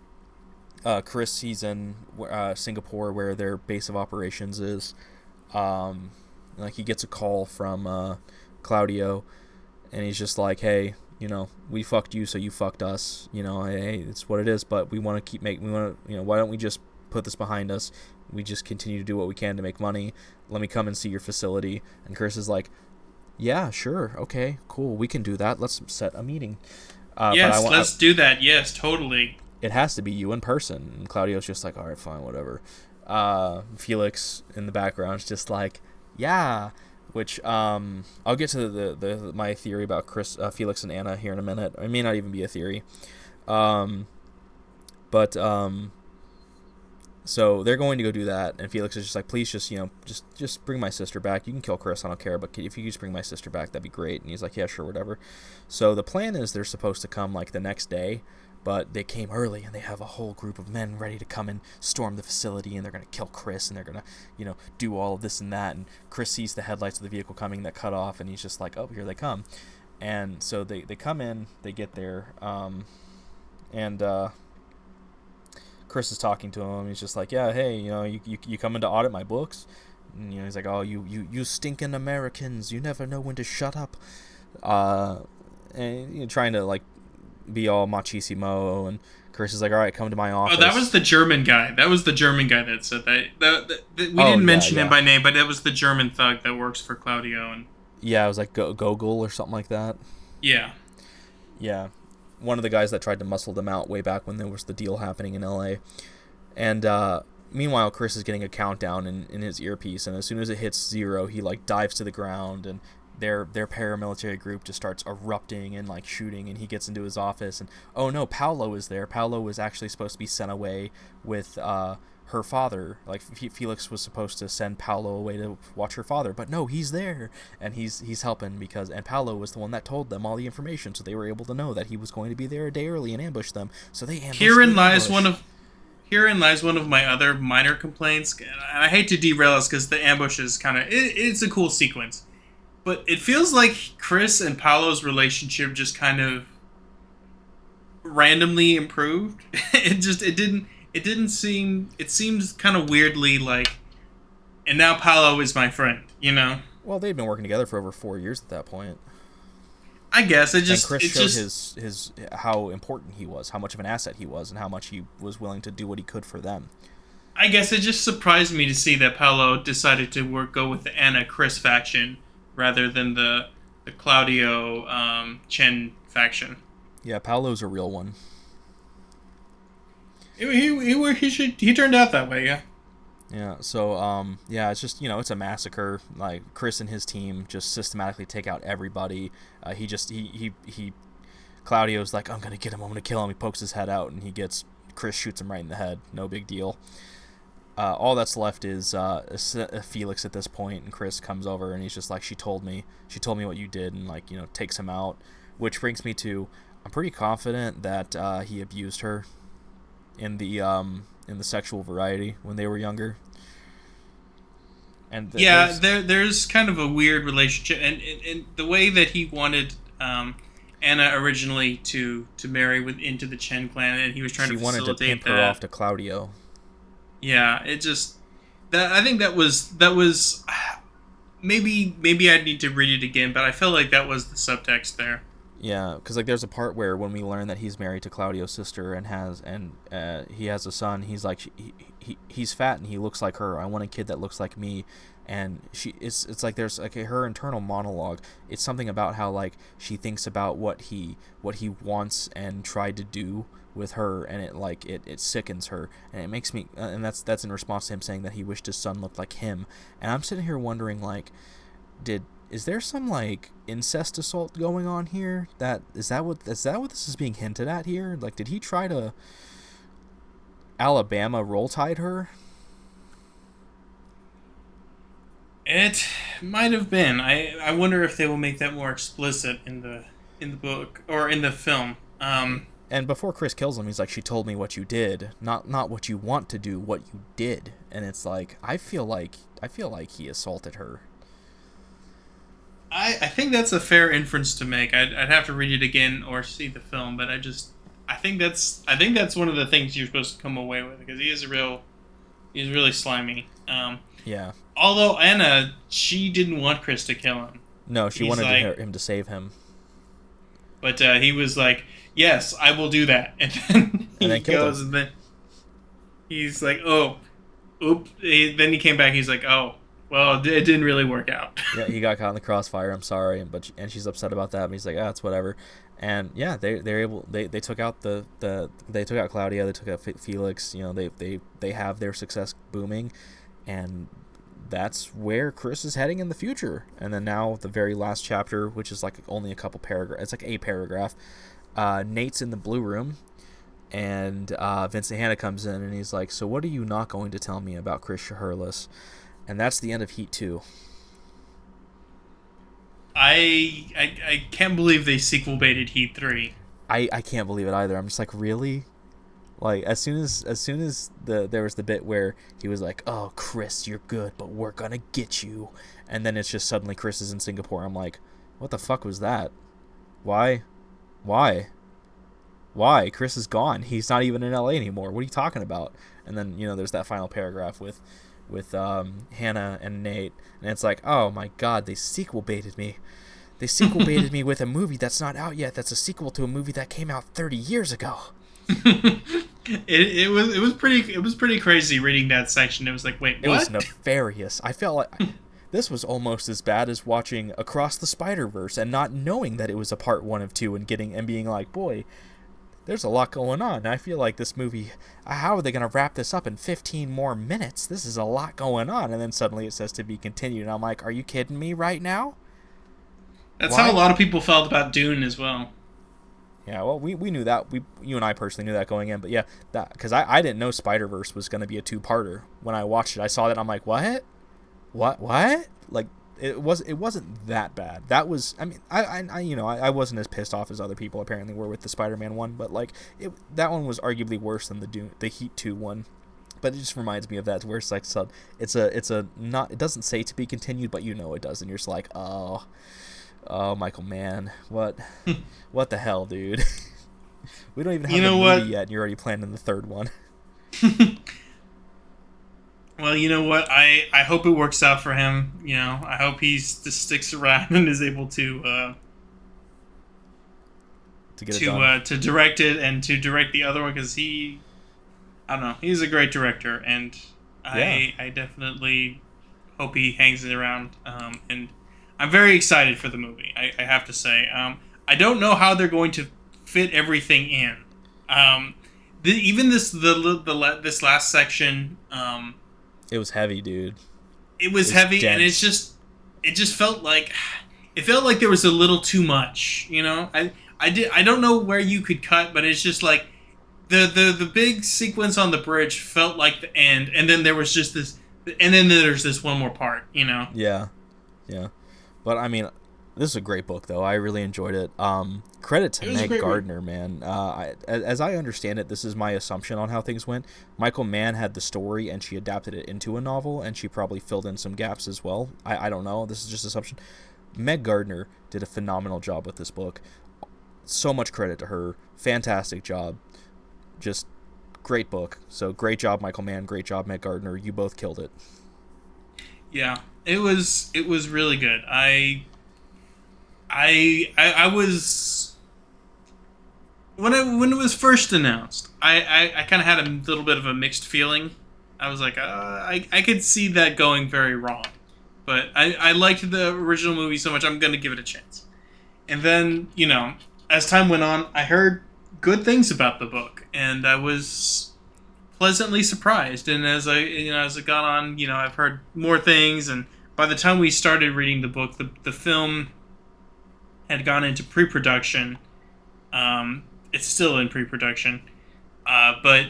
Chris, he's in Singapore, where their base of operations is. Like, he gets a call from Claudio, and he's just like, hey, we fucked you, so you fucked us. Hey, it's what it is. But we want to why don't we just put this behind us? We just continue to do what we can to make money. Let me come and see your facility. And Chris is like, yeah, sure, okay, cool, we can do that. Let's set a meeting. Yes, let's do that. Yes, totally. It has to be you in person. And Claudio's just like, all right, fine, whatever. Felix in the background is just like, yeah. Which I'll get to the my theory about Felix and Anna here in a minute. It may not even be a theory. But so they're going to go do that, and Felix is just like, please, just bring my sister back. You can kill Chris, I don't care, but if you just bring my sister back, that'd be great. And he's like, yeah, sure, whatever. So the plan is they're supposed to come like the next day, but they came early, and they have a whole group of men ready to come and storm the facility, and they're going to kill Chris, and they're going to, do all of this and that. And Chris sees the headlights of the vehicle coming that cut off, and he's just like, oh, here they come. And so they come in, they get there, and Chris is talking to him. He's just like, yeah, hey, you coming to audit my books? And, he's like, oh, you stinking Americans, you never know when to shut up. And trying to like be all machismo, and Chris is like, all right, come to my office. Oh, that was the German guy. That said that. We didn't mention him by name, but that was the German thug that works for Claudio. And yeah, it was like Gogol or something like that. Yeah. Yeah. One of the guys that tried to muscle them out way back when there was the deal happening in LA. And meanwhile, Chris is getting a countdown in his earpiece, and as soon as it hits 0, he like dives to the ground, and their paramilitary group just starts erupting and like shooting, and he gets into his office, and oh no, Paolo is there. Paolo was actually supposed to be sent away with her father. Like, Felix was supposed to send Paolo away to watch her father, but no, he's there, and he's helping and Paolo was the one that told them all the information, so they were able to know that he was going to be there a day early and ambush them. So they ambushed. Herein lies one of my other minor complaints. And I hate to derail us because the ambush is kind of it's a cool sequence, but it feels like Chris and Paolo's relationship just kind of randomly improved. It seems kind of weirdly like, and now Paolo is my friend, Well, they'd been working together for over 4 years at that point. I guess and Chris showed his how important he was, how much of an asset he was, and how much he was willing to do what he could for them. I guess it just surprised me to see that Paolo decided to go with the Anna Chris faction rather than the Claudio Chen faction. Yeah, Paolo's a real one. He turned out that way, yeah. Yeah, so, it's just, it's a massacre. Like, Chris and his team just systematically take out everybody. Claudio's like, I'm gonna get him, I'm gonna kill him. He pokes his head out, and Chris shoots him right in the head. No big deal. All that's left is Felix at this point, and Chris comes over, and he's just like, she told me what you did, and, like, takes him out. Which brings me to, I'm pretty confident that he abused her in the sexual variety when they were younger. And there's kind of a weird relationship, and the way that he wanted Anna originally to marry into the Chen clan, and he was trying to facilitate that. She wanted to pimp her off to Claudio. Yeah, it just I think that was maybe I'd need to read it again, but I felt like that was the subtext there. Yeah, because like there's a part where when we learn that he's married to Claudio's sister and he has a son, he's like he's fat and he looks like her. I want a kid that looks like me, and it's like there's like her internal monologue. It's something about how like she thinks about what he wants and tried to do with her, and it sickens her, and it makes me and that's in response to him saying that he wished his son looked like him. And I'm sitting here wondering, like, is there some like incest assault going on here? Is that what this is being hinted at here? Like, did he try to Alabama roll tide her? It might have been. I wonder if they will make that more explicit in the book or in the film. And before Chris kills him, he's like, she told me what you did, not what you want to do, what you did. And it's like, I feel like he assaulted her. I think that's a fair inference to make. I'd have to read it again or see the film, but I think that's one of the things you're supposed to come away with because he's really slimy. Yeah. Although Anna, she didn't want Chris to kill him. No, she He's wanted like, him to save him. but he was like, "Yes, I will do that." And then And he then killed goes, him. and then he's like, "Oh, oop." Then he came back. He's like, "Oh, well, it didn't really work out." Yeah, he got caught in the crossfire. I'm sorry, and she's upset about that. But he's like, it's whatever. And yeah, they took out they took out Claudia. They took out Felix. You know, they have their success booming, and that's where Chris is heading in the future. And then now the very last chapter, which is like only a couple paragraphs. It's like a paragraph. Nate's in the blue room, and Vincent Hanna comes in, and he's like, "So what are you not going to tell me about Chris Shaherless?" And that's the end of Heat 2. I can't believe they sequel baited Heat 3. I can't believe it either. I'm just like, really? Like as soon as there was the bit where he was like, "Oh, Chris, you're good, but we're gonna get you," and then it's just suddenly Chris is in Singapore. I'm like, what the fuck was that? Why? Why? Why? Chris is gone. He's not even in LA anymore. What are you talking about? And then there's that final paragraph with Hannah and Nate, and it's like, oh my god, they sequel baited me. They sequel baited me with a movie that's not out yet. That's a sequel to a movie that came out 30 years ago. it was pretty crazy reading that section. It was like, wait, what? It was nefarious. I felt like this was almost as bad as watching Across the Spider-Verse and not knowing that it was a part 1 of 2 and being like, boy, there's a lot going on. I feel like this movie, how are they going to wrap this up in 15 more minutes? This is a lot going on. And then suddenly it says to be continued. And I'm like, are you kidding me right now? That's how a lot of people felt about Dune as well. Yeah, well, we knew that. You and I personally knew that going in. But yeah, that because I didn't know Spider-Verse was going to be a 2-parter. When I watched it, I saw that and I'm like, what? What? Like, it wasn't that bad. That was, I mean, I wasn't as pissed off as other people apparently were with the Spider-Man one, but like that one was arguably worse than the Heat 2 one. But it just reminds me of that, where it's like, it's a not, it doesn't say to be continued, but it does, and you're just like, oh, Michael Mann, what the hell, dude? We don't even have the movie yet, and you're already planning the third one. Well, you know what? I hope it works out for him. I hope he just sticks around and is able to get it done. To direct it and to direct the other one, because I don't know, he's a great director, and I definitely hope he hangs it around. And I'm very excited for the movie. I have to say, I don't know how they're going to fit everything in. Even this last section. It was heavy, dude. It was heavy, dense. And it just felt like there was a little too much. I don't know where you could cut, but it's just like the big sequence on the bridge felt like the end, and then there was just this, and then there's this one more part. Yeah. But I mean, this is a great book, though. I really enjoyed it. Credit to Meg Gardiner, man. As I understand it, this is my assumption on how things went. Michael Mann had the story, and she adapted it into a novel, and she probably filled in some gaps as well. I don't know. This is just assumption. Meg Gardiner did a phenomenal job with this book. So much credit to her. Fantastic job. Just great book. So great job, Michael Mann. Great job, Meg Gardiner. You both killed it. Yeah, it was really good. I was, when it was first announced, I kind of had a little bit of a mixed feeling. I was like, I could see that going very wrong, but I liked the original movie so much, I'm gonna give it a chance. And then as time went on, I heard good things about the book, and I was pleasantly surprised. And as it got on, I've heard more things, and by the time we started reading the book, the film had gone into pre-production. It's still in pre-production, but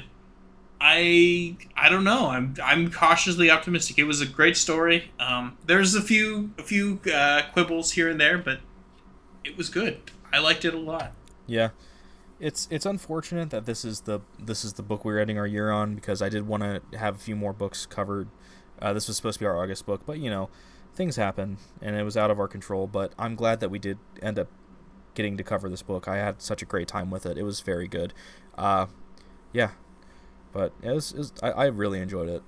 I don't know. I'm cautiously optimistic. It was a great story. There's a few quibbles here and there, but it was good. I liked it a lot. Yeah, it's unfortunate that this is the book we're ending our year on, because I did want to have a few more books covered. This was supposed to be our August book, but things happen, and it was out of our control. But I'm glad that we did end up getting to cover this book. I had such a great time with it. It was very good. Yeah, but I really enjoyed it.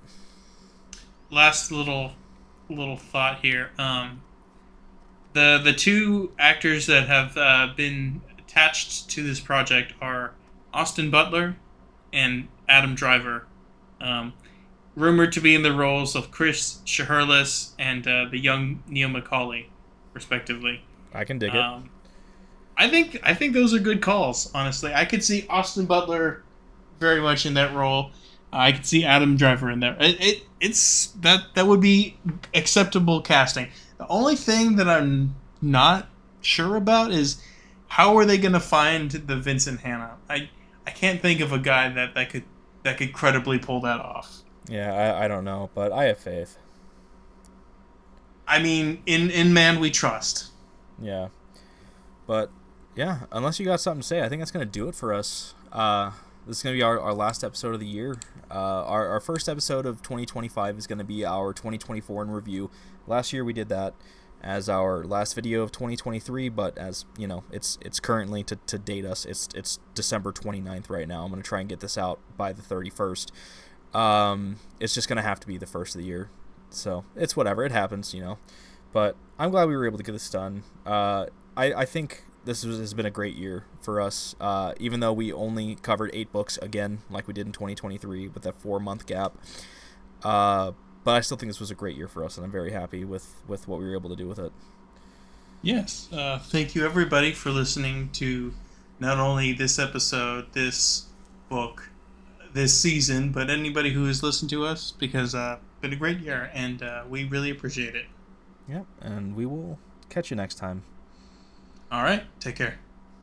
Last little thought here. The two actors that have been attached to this project are Austin Butler and Adam Driver, um, rumored to be in the roles of Chris Shiherlis and the young Neil Macaulay, respectively. I can dig it. Um, I think those are good calls. Honestly, I could see Austin Butler very much in that role. I could see Adam Driver in there. It's that would be acceptable casting. The only thing that I'm not sure about is how are they going to find the Vincent Hanna? I can't think of a guy that could credibly pull that off. Yeah, I don't know, but I have faith. I mean, in Mann we trust. Yeah, but yeah, unless you got something to say, I think that's gonna do it for us. This is gonna be our last episode of the year. Our first episode of 2025 is gonna be our 2024 in review. Last year we did that as our last video of 2023, but as you know, it's currently to date us. It's December 29th right now. I'm gonna try and get this out by the 31st. It's just gonna have to be the first of the year, so it's whatever. It happens, you know. But I'm glad we were able to get this done. I think has been a great year for us, even though we only covered 8 books again, like we did in 2023 with that 4-month gap. But I still think this was a great year for us, and I'm very happy with what we were able to do with it. Yes. Thank you, everybody, for listening to not only this episode, this book, this season, but anybody who has listened to us, because it's been a great year, and we really appreciate it. Yeah, and we will catch you next time. All right. Take care.